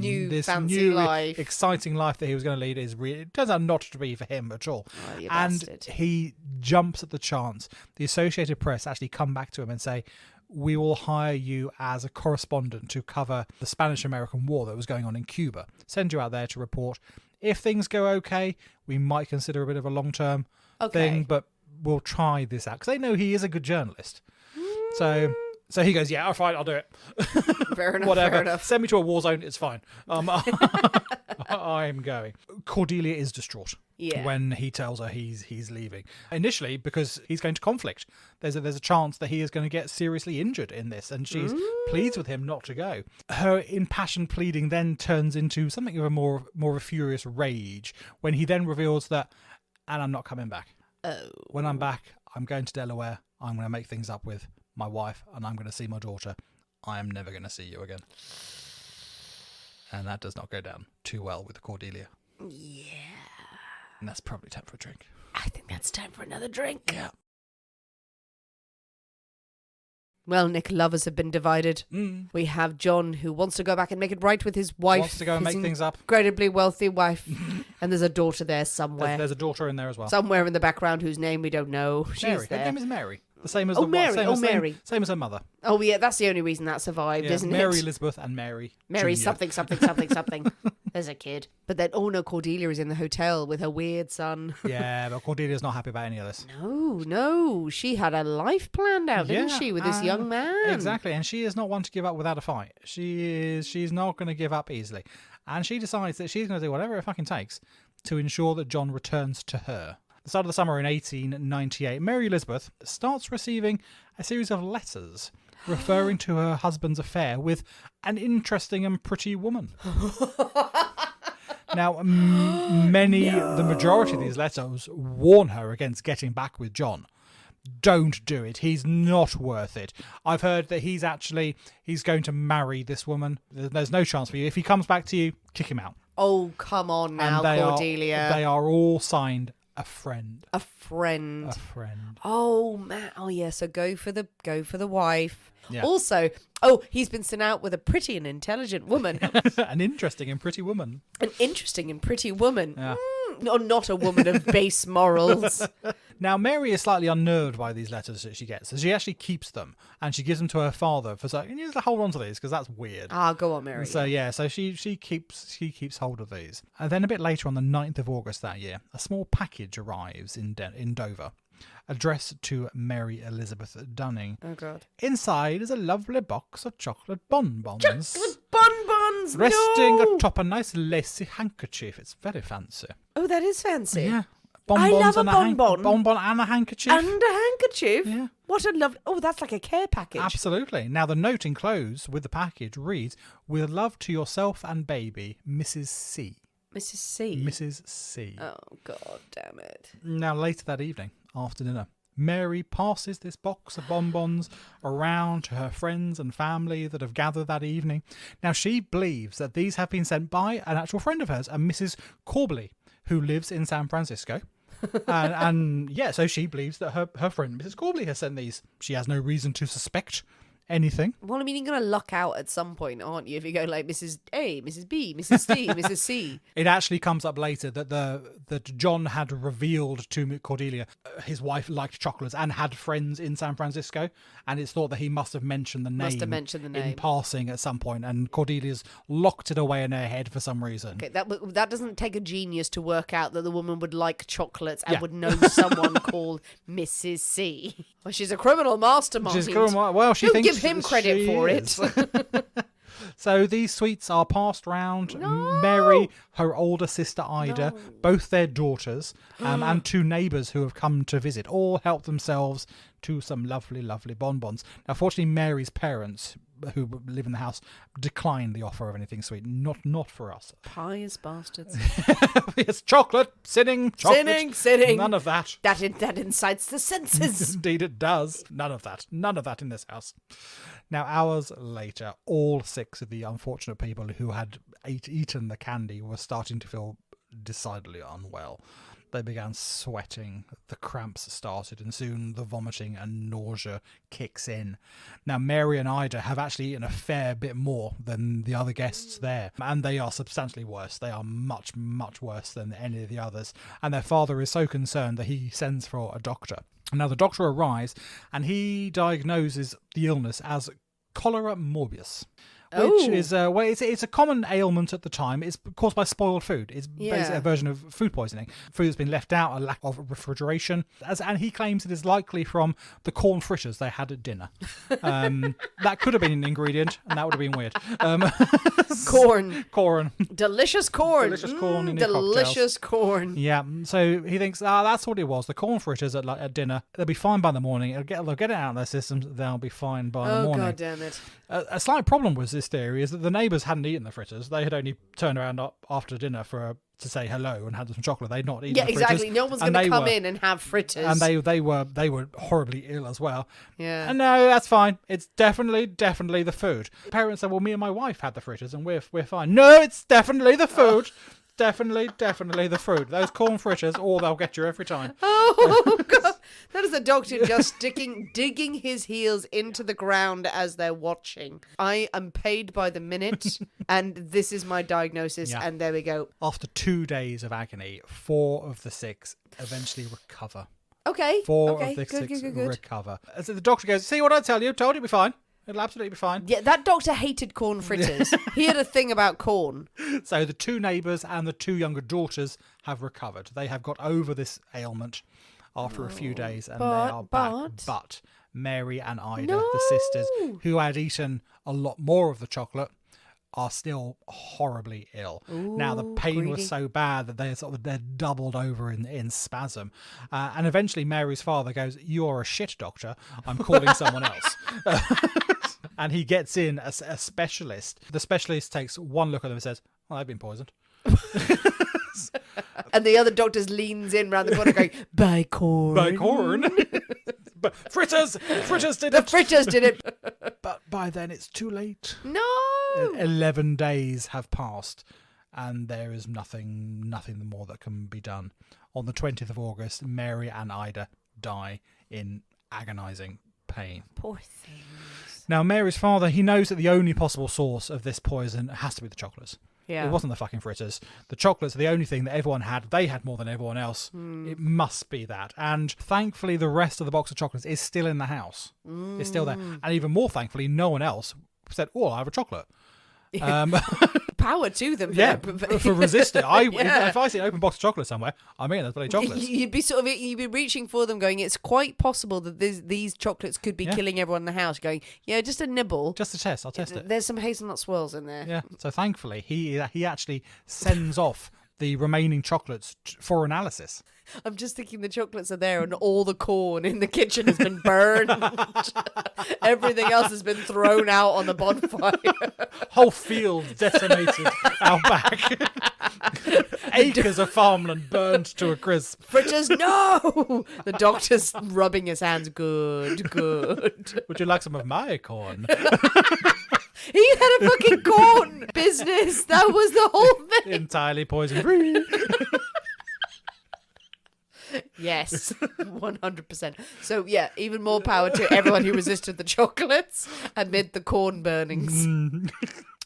fancy life. Exciting life that he was going to lead it turns out not to be for him at all. Oh, you and bastard. he jumps at the chance. The Associated Press actually come back to him and say, we will hire you as a correspondent to cover the Spanish-American War that was going on in Cuba. Send you out there to report. If things go okay, we might consider a bit of a long-term thing, but we'll try this out because they know he is a good journalist. So he goes, yeah, all right, I'll do it. Fair enough. Whatever. Fair enough. Send me to a war zone. It's fine. I'm going. Cordelia is distraught when he tells her he's leaving. Initially, because he's going to conflict. There's a chance that he is going to get seriously injured in this, and she's pleads with him not to go. Her impassioned pleading then turns into something of a more of a furious rage when he then reveals that, and I'm not coming back. When I'm back, I'm going to Delaware. I'm going to make things up with my wife and I'm going to see my daughter. I am never going to see you again. And that does not go down too well with Cordelia. Yeah. And that's probably time for a drink. I think that's time for another drink. Yeah. Well, Nick, lovers have been divided. We have John, who wants to go back and make it right with his wife. Wants to go and make things up. Incredibly wealthy wife. And there's a daughter there somewhere. There's a daughter in there as well. Somewhere in the background whose name we don't know. Mary. She's there. Her name is Mary. The same as Mary. Same as her mother. Oh, yeah, that's the only reason that survived, isn't Mary it? Elizabeth and Mary Mary Jr. something. There's a kid. But then, oh no, Cordelia is in the hotel with her weird son. Yeah, but Cordelia's not happy about any of this. No. She had a life planned out, didn't she, with this young man? Exactly, and she is not one to give up without a fight. She's not going to give up easily. And she decides that she's going to do whatever it fucking takes to ensure that John returns to her. The start of the summer in 1898, Mary Elizabeth starts receiving a series of letters referring to her husband's affair with an interesting and pretty woman. Now, the majority of these letters warn her against getting back with John. Don't do it. He's not worth it. I've heard that he's going to marry this woman. There's no chance for you. If he comes back to you, kick him out. Oh, come on now, Cordelia. They are all signed a friend. A friend. friend. Oh man. Oh yeah. So go for the wife. Yeah. Also, he's been sent out with a pretty and intelligent woman. An interesting and pretty woman. Yeah. Not a woman of base morals. Now, Mary is slightly unnerved by these letters that she gets, so she actually keeps them, and she gives them to her father for saying, "You need to hold on to these because that's weird." Go on, Mary. So she keeps hold of these, and then a bit later on the 9th of August that year, a small package arrives in Dover, addressed to Mary Elizabeth Dunning. Oh God! Inside is a lovely box of chocolate bonbons. Chocolate bonbons. Resting atop a nice lacy handkerchief. It's very fancy. Oh, that is fancy. Yeah. I love a bonbon. Bonbon and a handkerchief. And a handkerchief? Yeah. What a lovely... Oh, that's like a care package. Absolutely. Now, the note enclosed with the package reads, "With love to yourself and baby, Mrs. C." Mrs. C? Mrs. C. Oh, God damn it. Now, later that evening, after dinner, Mary passes this box of bonbons around to her friends and family that have gathered that evening. Now, she believes that these have been sent by an actual friend of hers, a Mrs. Cordelia, who lives in San Francisco. So she believes that her friend Mrs. Cordelia has sent these. She has no reason to suspect anything. Well, I mean, you're going to luck out at some point, aren't you? If you go like Mrs. A, Mrs. B, Mrs. D, Mrs. C. It actually comes up later that John had revealed to Cordelia his wife liked chocolates and had friends in San Francisco, and it's thought that he must have mentioned the name in passing at some point, and Cordelia's locked it away in her head for some reason. Okay, that doesn't take a genius to work out that the woman would like chocolates and would know someone called Mrs. C. Well, she's a criminal mastermind. Well, she thinks give him credit for it. So these sweets are passed round. Mary, her older sister Ida, both their daughters, and 2 neighbours who have come to visit, all help themselves to some lovely, lovely bonbons. Now, fortunately, Mary's parents, who live in the house, declined the offer of anything sweet. Not for us. Pious bastards. It's chocolate, chocolate. Sinning. None of that. That incites the senses. Indeed it does. None of that in this house. Now, hours later, all 6 of the unfortunate people who had eaten the candy were starting to feel decidedly unwell. They began sweating, the cramps started, and soon the vomiting and nausea kicks in. Now, Mary and Ida have actually eaten a fair bit more than the other guests there, and they are substantially worse. They are much, much worse than any of the others, and their father is so concerned that he sends for a doctor. Now, the doctor arrives, and he diagnoses the illness as cholera morbus, which is it's a common ailment at the time. It's caused by spoiled food. It's basically a version of food poisoning. Food that's been left out, a lack of refrigeration, and he claims it is likely from the corn fritters they had at dinner. That could have been an ingredient, and that would have been weird. Corn, delicious corn, in delicious cocktails. corn. Yeah, so he thinks, that's what it was. The corn fritters at dinner. They'll be fine by the morning. They'll get it out of their systems. They'll be fine by the morning. Oh, God damn it. A slight problem with this theory is that the neighbours hadn't eaten the fritters. They had only turned around after dinner to say hello and had some chocolate. They'd not eaten the fritters. Yeah, exactly. No one's going to come in and have fritters. And they were horribly ill as well. Yeah. And no, that's fine. It's definitely the food. Parents said, well, me and my wife had the fritters and we're fine. No, it's definitely the food. Definitely the fruit. Those corn fritters, they'll get you every time. Oh, God. That is a doctor just digging his heels into the ground as they're watching. I am paid by the minute, and this is my diagnosis, and there we go. After 2 days of agony, 4 of the 6 eventually recover. Okay. 4 of the 6 recover. So the doctor goes, see what I told you? Told you it'd be fine. It'll absolutely be fine. Yeah, that doctor hated corn fritters. He had a thing about corn. So the 2 neighbours and the 2 younger daughters have recovered. They have got over this ailment after a few days, and they are back. But Mary and Ida, the sisters, who had eaten a lot more of the chocolate, are still horribly ill. Now, the pain was so bad that they're doubled over in spasm. And eventually Mary's father goes, you're a shit doctor. I'm calling someone else. And he gets in a specialist. The specialist takes one look at them and says, well, they've been poisoned. And the other doctor leans in round the corner going, by corn. By corn. But fritters did it. The fritters did it. But by then it's too late. No. 11 days have passed and there is nothing more that can be done. On the 20th of August, Mary and Ida die in agonising pain. Poor things. Now, Mary's father, he knows that the only possible source of this poison has to be the chocolates. Yeah. It wasn't the fucking fritters. The chocolates are the only thing that everyone had. They had more than everyone else. It must be that. And thankfully, the rest of the box of chocolates is still in the house. It's still there. And even more thankfully, no one else said, I have a chocolate. Power to them. For resisting. If I see an open box of chocolate somewhere, I'm in those bloody chocolates. You'd be reaching for them going, it's quite possible that these chocolates could be killing everyone in the house, going, just a nibble. Just a test, I'll test it. There's some hazelnut swirls in there. Yeah, so thankfully he actually sends off the remaining chocolates for analysis. I'm just thinking the chocolates are there and all the corn in the kitchen has been burned. Everything else has been thrown out on the bonfire. Whole fields decimated out back. Acres of farmland burned to a crisp. Fritters, no! The doctor's rubbing his hands. Good. Would you like some of my corn? He had a fucking corn business. That was the whole thing. Entirely poison free. Yes, 100%. So yeah, even more power to everyone who resisted the chocolates amid the corn burnings.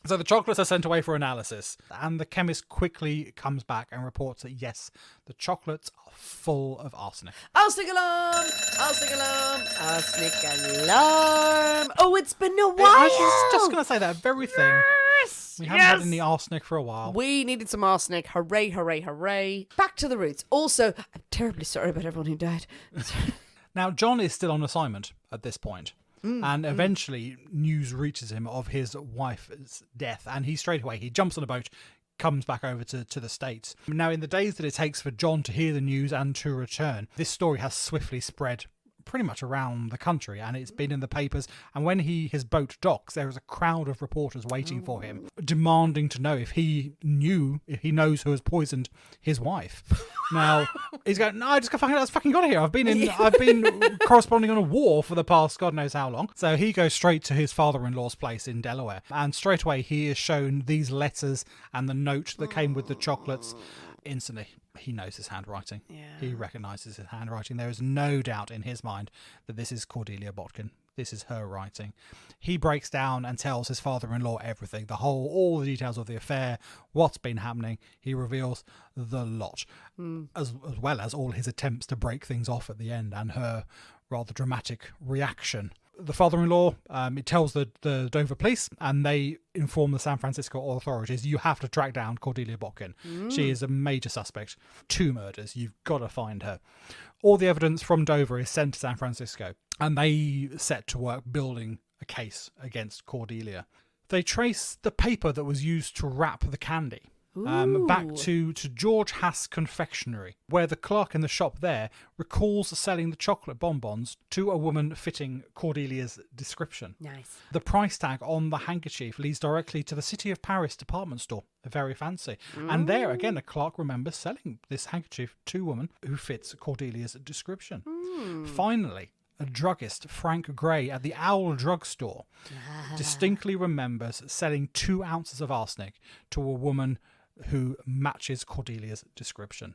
So the chocolates are sent away for analysis, and the chemist quickly comes back and reports that yes, the chocolates are full of arsenic. Arsenic alarm! Arsenic alarm! Arsenic alarm! Oh, it's been a while! I was just going to say that very thing. Yes! We haven't had any arsenic for a while. We needed some arsenic. Hooray, hooray, hooray. Back to the roots. Also, I'm terribly sorry about everyone who died. Now, John is still on assignment at this point. And eventually news reaches him of his wife's death, and he jumps on a boat, comes back over to the States. Now, in the days that it takes for John to hear the news and to return, this story has swiftly spread pretty much around the country, and it's been in the papers. And when his boat docks, there is a crowd of reporters waiting for him, demanding to know if he knows who has poisoned his wife. Now he's going, no, I just fucking got here. I've been corresponding on a war for the past God knows how long. So he goes straight to his father-in-law's place in Delaware, and straight away he is shown these letters and the note that came with the chocolates. Instantly, he knows his handwriting. Yeah. He recognises his handwriting. There is no doubt in his mind that this is Cordelia Botkin. This is her writing. He breaks down and tells his father-in-law everything, all the details of the affair, what's been happening. He reveals the lot, as well as all his attempts to break things off at the end and her rather dramatic reaction. The father-in-law, it tells the Dover police, and they inform the San Francisco authorities, you have to track down Cordelia Botkin. She is a major suspect. 2 murders. You've got to find her. All the evidence from Dover is sent to San Francisco, and they set to work building a case against Cordelia. They trace the paper that was used to wrap the candy. Back to George Haas Confectionery, where the clerk in the shop there recalls selling the chocolate bonbons to a woman fitting Cordelia's description. Nice. The price tag on the handkerchief leads directly to the City of Paris department store. Very fancy. And there, again, a clerk remembers selling this handkerchief to a woman who fits Cordelia's description. Finally, a druggist, Frank Gray, at the Owl drugstore, distinctly remembers selling 2 ounces of arsenic to a woman who matches Cordelia's description.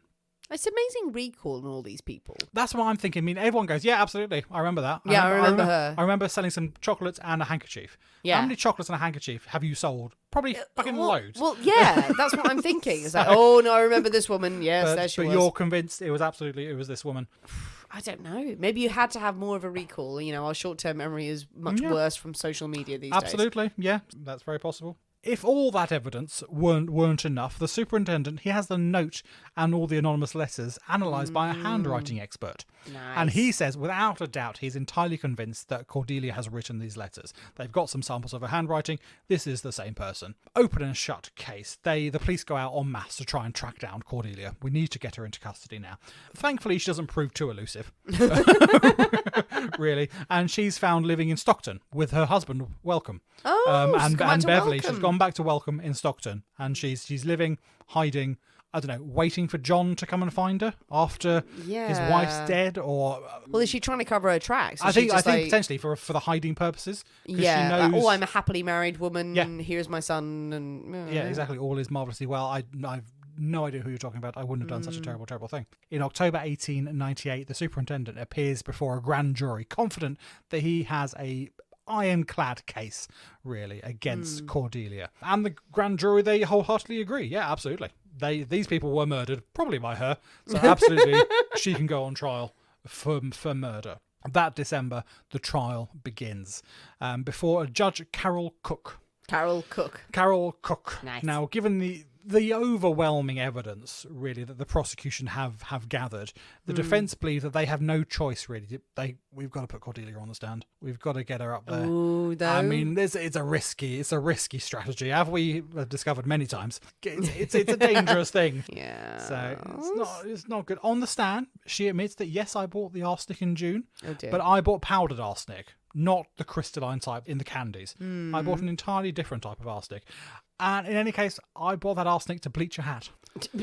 It's amazing recall in all these people. That's what I'm thinking. I mean, everyone goes, yeah, absolutely. I remember that. Yeah, I remember her. I remember selling some chocolates and a handkerchief. Yeah. How many chocolates and a handkerchief have you sold? Probably fucking loads. Well, yeah, that's what I'm thinking. It's like, oh, no, I remember this woman. Yes, there she was. But you're convinced it was this woman. I don't know. Maybe you had to have more of a recall. You know, our short-term memory is much worse from social media these days. Absolutely. Yeah, that's very possible. If all that evidence weren't enough, the superintendent, he has the note and all the anonymous letters analysed by a handwriting expert. Nice. And he says, without a doubt, he's entirely convinced that Cordelia has written these letters. They've got some samples of her handwriting. This is the same person. Open and shut case. The police go out en masse to try and track down Cordelia. We need to get her into custody now. Thankfully, she doesn't prove too elusive. Really. And she's found living in Stockton with her husband, Welcome. Oh, and Beverly. Welcome. She's gone back to Welcome in Stockton, and she's living, hiding, I don't know, waiting for John to come and find her after his wife's dead, or well, is she trying to cover her tracks? I think potentially for the hiding purposes. Yeah, she knows, I'm a happily married woman. Yeah. Here's my son, and yeah, exactly. All is marvelously well. I've no idea who you're talking about. I wouldn't have done such a terrible, terrible thing. In October 1898, the superintendent appears before a grand jury, confident that he has a ironclad case, really, against Cordelia. And the grand jury, they wholeheartedly agree. Yeah, absolutely. These people were murdered, probably by her. So absolutely, she can go on trial for murder. That December, the trial begins before a judge, Carol Cook. Carol Cook. Nice. Now, given the overwhelming evidence, really, that the prosecution have gathered, the defence believe that they have no choice, really. We've got to put Cordelia on the stand. We've got to get her up there. Ooh, I mean, it's a risky strategy. Have we discovered many times? It's a dangerous thing. Yeah. So it's not good. On the stand, she admits that yes, I bought the arsenic in June, but I bought powdered arsenic, not the crystalline type in the candies. I bought an entirely different type of arsenic. And in any case, I bought that arsenic to bleach a hat.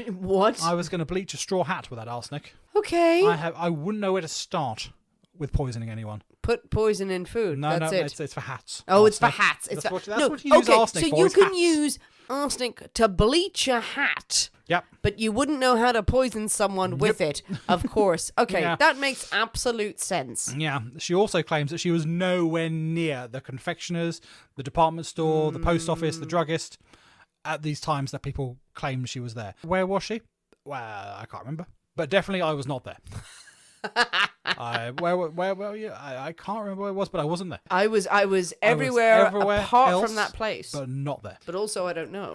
What? I was going to bleach a straw hat with that arsenic. Okay. I wouldn't know where to start with poisoning anyone. Put poison in food. No, That's no, it. it's for hats. Oh, it's for Arsenic. hats. It's That's for... what you use arsenic so for, you is can hats. use arsenic to bleach a hat, Yep. but you wouldn't know how to poison someone with it, of course. Okay, Yeah. that makes absolute sense. Yeah. She also claims that she was nowhere near the confectioners, the department store, the post office, the druggist at these times that people claimed she was there. Where was she? Well, I can't remember. But definitely I was not there. Where were you? I can't remember where it was, but I wasn't there. I was everywhere, apart else, from that place. but not there. But also, I don't know.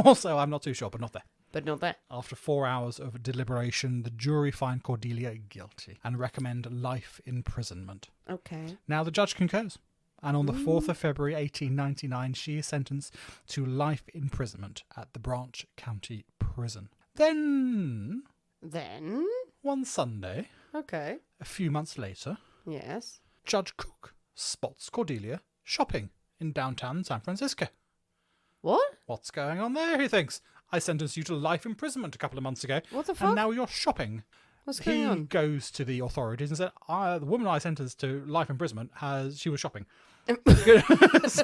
Also, I'm not too sure, but not there. But not there. After 4 hours of deliberation, the jury find Cordelia guilty and recommend life imprisonment. Okay. Now the judge concurs, and on the 4th of February 1899, she is sentenced to life imprisonment at the Branch County Prison. Then, one Sunday, Okay. a few months later, Yes. Judge Cook spots Cordelia shopping in downtown San Francisco. What? What's going on there, he thinks. I sentenced you to life imprisonment a couple of months ago. What the fuck? And now you're shopping. What's going He on? goes to the authorities and said, the woman I sentenced to life imprisonment, she was shopping. So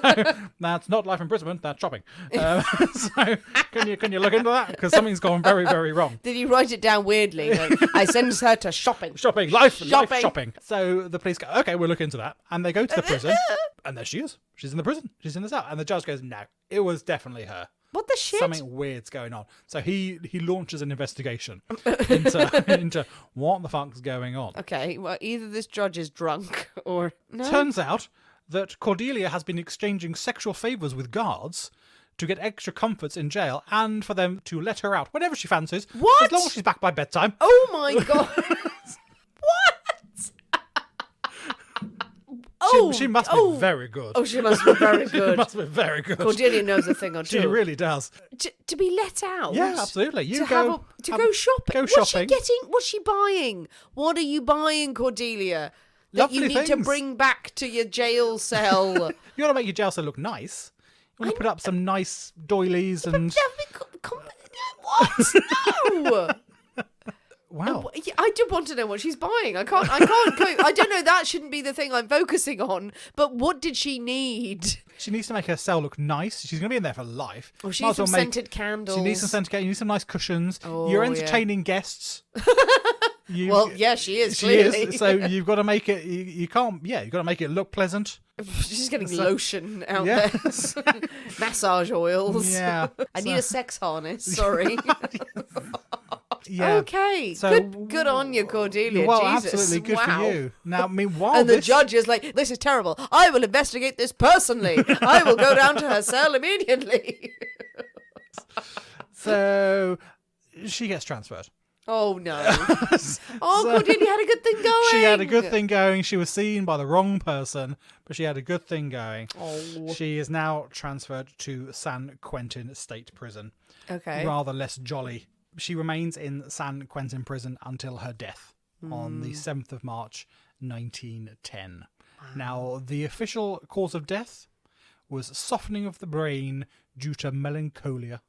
that's not life imprisonment, that's shopping. So can you look into that? Because something's gone very, very wrong. Did you write it down weirdly? Like, I sentenced her to shopping. Life Shopping. shopping. So the police go, okay, we'll look into that. And they go to the prison, and there she is. She's in the prison. She's in the cell. And the judge goes, no, it was definitely her. What the shit? Something weird's going on. So he launches an investigation into what the fuck's going on. Okay, well, either this judge is drunk or... No? Turns out that Cordelia has been exchanging sexual favours with guards to get extra comforts in jail and for them to let her out whenever she fancies. What? As long as she's back by bedtime. Oh my god. What? She must be very good. Oh, she must be very good. She must be very good. Cordelia knows a thing or two. She really does. To be let out. Yeah, absolutely. You to go go shopping. Go What's shopping. she getting? What's she buying? What are you buying, Cordelia? That you Lovely need to things. bring back to your jail cell. You want to make your jail cell look nice. You want to put up some nice doilies and... What? No. Wow. I do want to know what she's buying. I can't I don't know, that shouldn't be the thing I'm focusing on. But what did she need? She needs to make her cell look nice. She's going to be in there for life. Oh, she Might needs as some well scented candles. She needs some scented candles. You need some nice cushions. Oh, You're entertaining guests. Well, yeah, she is, She clearly. is. So you've got to make it. You can't. Yeah, you've got to make it look pleasant. She's getting lotion out Yeah. there. Massage oils. Yeah. I need a sex harness. Sorry. Yeah. Okay. So- good on you, Cordelia. Well, Jesus. absolutely good Wow. for you. Now, meanwhile, And the judge is like, this is terrible. I will investigate this personally. I will go down to her cell immediately. So she gets transferred. Oh, no. Cordelia had a good thing going. She had a good thing going. She was seen by the wrong person, but she had a good thing going. Oh. She is now transferred to San Quentin State Prison. Okay. Rather less jolly. She remains in San Quentin Prison until her death on the 7th of March, 1910. Now, the official cause of death was softening of the brain due to melancholia.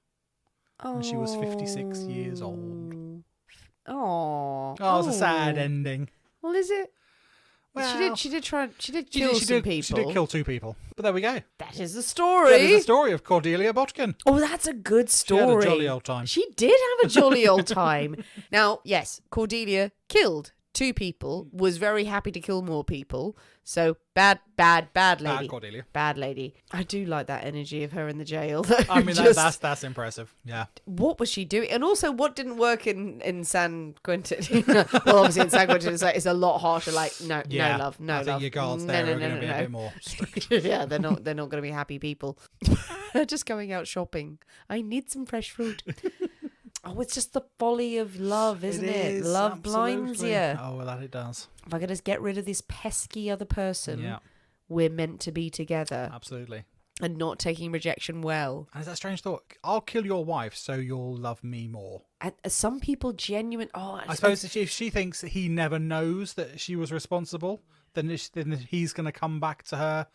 And she was 56 years old. Oh. Oh, it's a sad ending. Well, is it? Well, She did kill some people. She did kill 2 people. But there we go. That is the story. That is the story of Cordelia Botkin. Oh, that's a good story. She had a jolly old time. She did have a jolly old time. Now, yes, Cordelia killed 2 people, was very happy to kill more people. So bad lady. Bad Cordelia. Bad lady. I do like that energy of her in the jail. I mean, Just- that's impressive. Yeah. What was she doing? And also, what didn't work in San Quentin? Well, obviously in San Quentin it's a lot harsher. Like, no, Yeah. no love, no I love. think your guards there are going to be a bit more strict. Yeah, they're not going to be happy people. Just going out shopping. I need some fresh fruit. Oh, it's just the folly of love, isn't it? is, Love blinds absolutely. you. Oh, well, that it does. If I could just get rid of this pesky other person, Yeah, we're meant to be together absolutely. and not taking rejection well. And it's that strange thought. I'll kill your wife so you'll love me more. And some people I suppose if she thinks that he never knows that she was responsible, then he's going to come back to her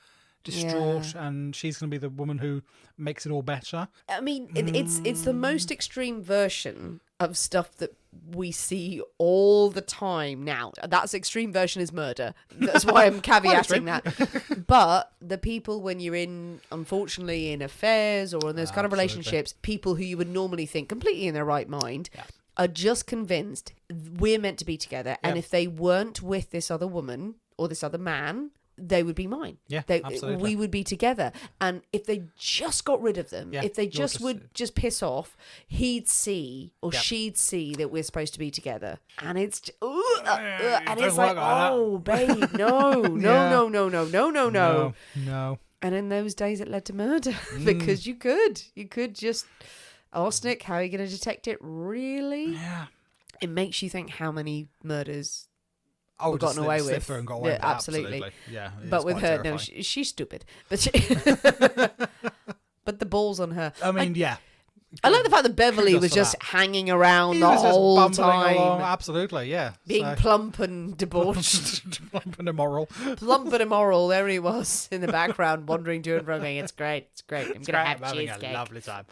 distraught, and she's going to be the woman who makes it all better. I mean, it's the most extreme version of stuff that we see all the time now. That's extreme version is murder. That's why I'm caveating that. But the people when you're in, unfortunately, in affairs or in those kind of relationships, people who you would normally think completely in their right mind are just convinced we're meant to be together. And if they weren't with this other woman or this other man, they would be mine. Yeah, absolutely. We would be together. And if they just got rid of them, if they would just piss off, he'd see or she'd see that we're supposed to be together. And it's and it's like, oh, babe, no. No. And in those days, it led to murder because you could just arsenic. How are you going to detect it? Really? Yeah. It makes you think how many murders. Oh, gotten away with. Through and got away with it. Absolutely. Yeah, but with her, no, she's stupid. But but the balls on her. I mean, I like the fact that Beverly was just hanging around the whole time. Along. Absolutely, yeah. Being plump and debauched. Plump and immoral. Plump and immoral. There he was in the background, wandering to and fro going, it's great. I'm going to have cheesecake. A lovely time.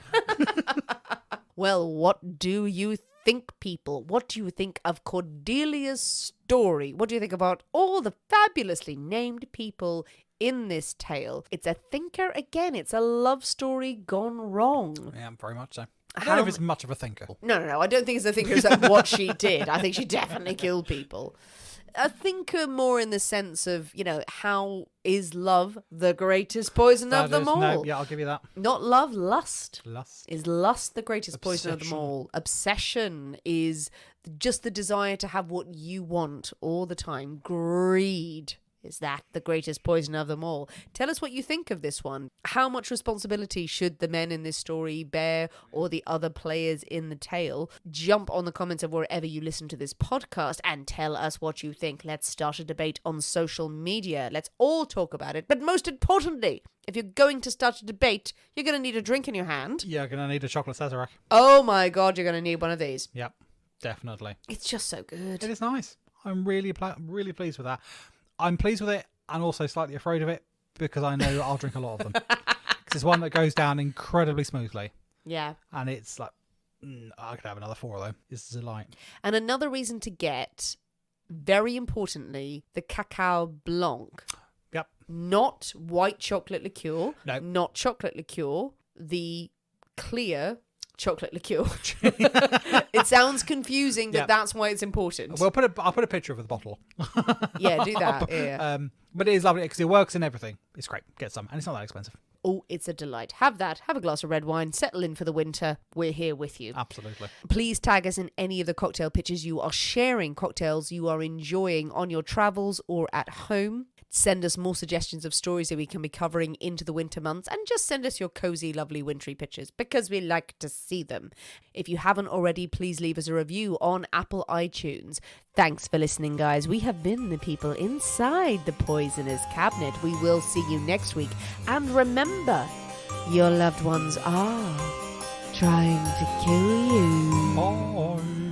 Well, what do you think, people? What do you think of Cordelia's story? What do you think about all the fabulously named people in this tale? It's a thinker again. It's a love story gone wrong. Yeah, very much so. I don't know if it's much of a thinker. No. I don't think it's a thinker. It's like what she did. I think she definitely killed people. A thinker more in the sense of, how is love the greatest poison of them all? No, yeah, I'll give you that. Not love, lust. Lust. Is lust the greatest poison of them all? Obsession is just the desire to have what you want all the time. Greed. Is that the greatest poison of them all? Tell us what you think of this one. How much responsibility should the men in this story bear or the other players in the tale? Jump on the comments of wherever you listen to this podcast and tell us what you think. Let's start a debate on social media. Let's all talk about it. But most importantly, if you're going to start a debate, you're going to need a drink in your hand. Yeah, you're going to need a chocolate Sazerac. Oh my God, you're going to need one of these. Yep, definitely. It's just so good. It is nice. I'm really pleased with that. I'm pleased with it and also slightly afraid of it because I know I'll drink a lot of them. Because it's one that goes down incredibly smoothly. Yeah. And it's like, I could have another 4 though. It's a delight. And another reason to get, very importantly, the Cacao Blanc. Yep. Not white chocolate liqueur. No. Not chocolate liqueur. The clear chocolate liqueur. It sounds confusing, but that's why it's important. Well, I'll put a picture of the bottle. Yeah, do that. Yeah. But it is lovely because it works in everything. It's great. Get some, and it's not that expensive. Oh, it's a delight. Have that. Have a glass of red wine. Settle in for the winter. We're here with you. Absolutely. Please tag us in any of the cocktail pictures you are sharing, cocktails you are enjoying on your travels or at home. Send us more suggestions of stories that we can be covering into the winter months, and just send us your cozy, lovely wintry pictures because we like to see them. If you haven't already, please leave us a review on Apple iTunes. Thanks for listening, guys. We have been the people inside the Poisoner's Cabinet. We will see you next week. And remember, your loved ones are trying to kill you. Bye.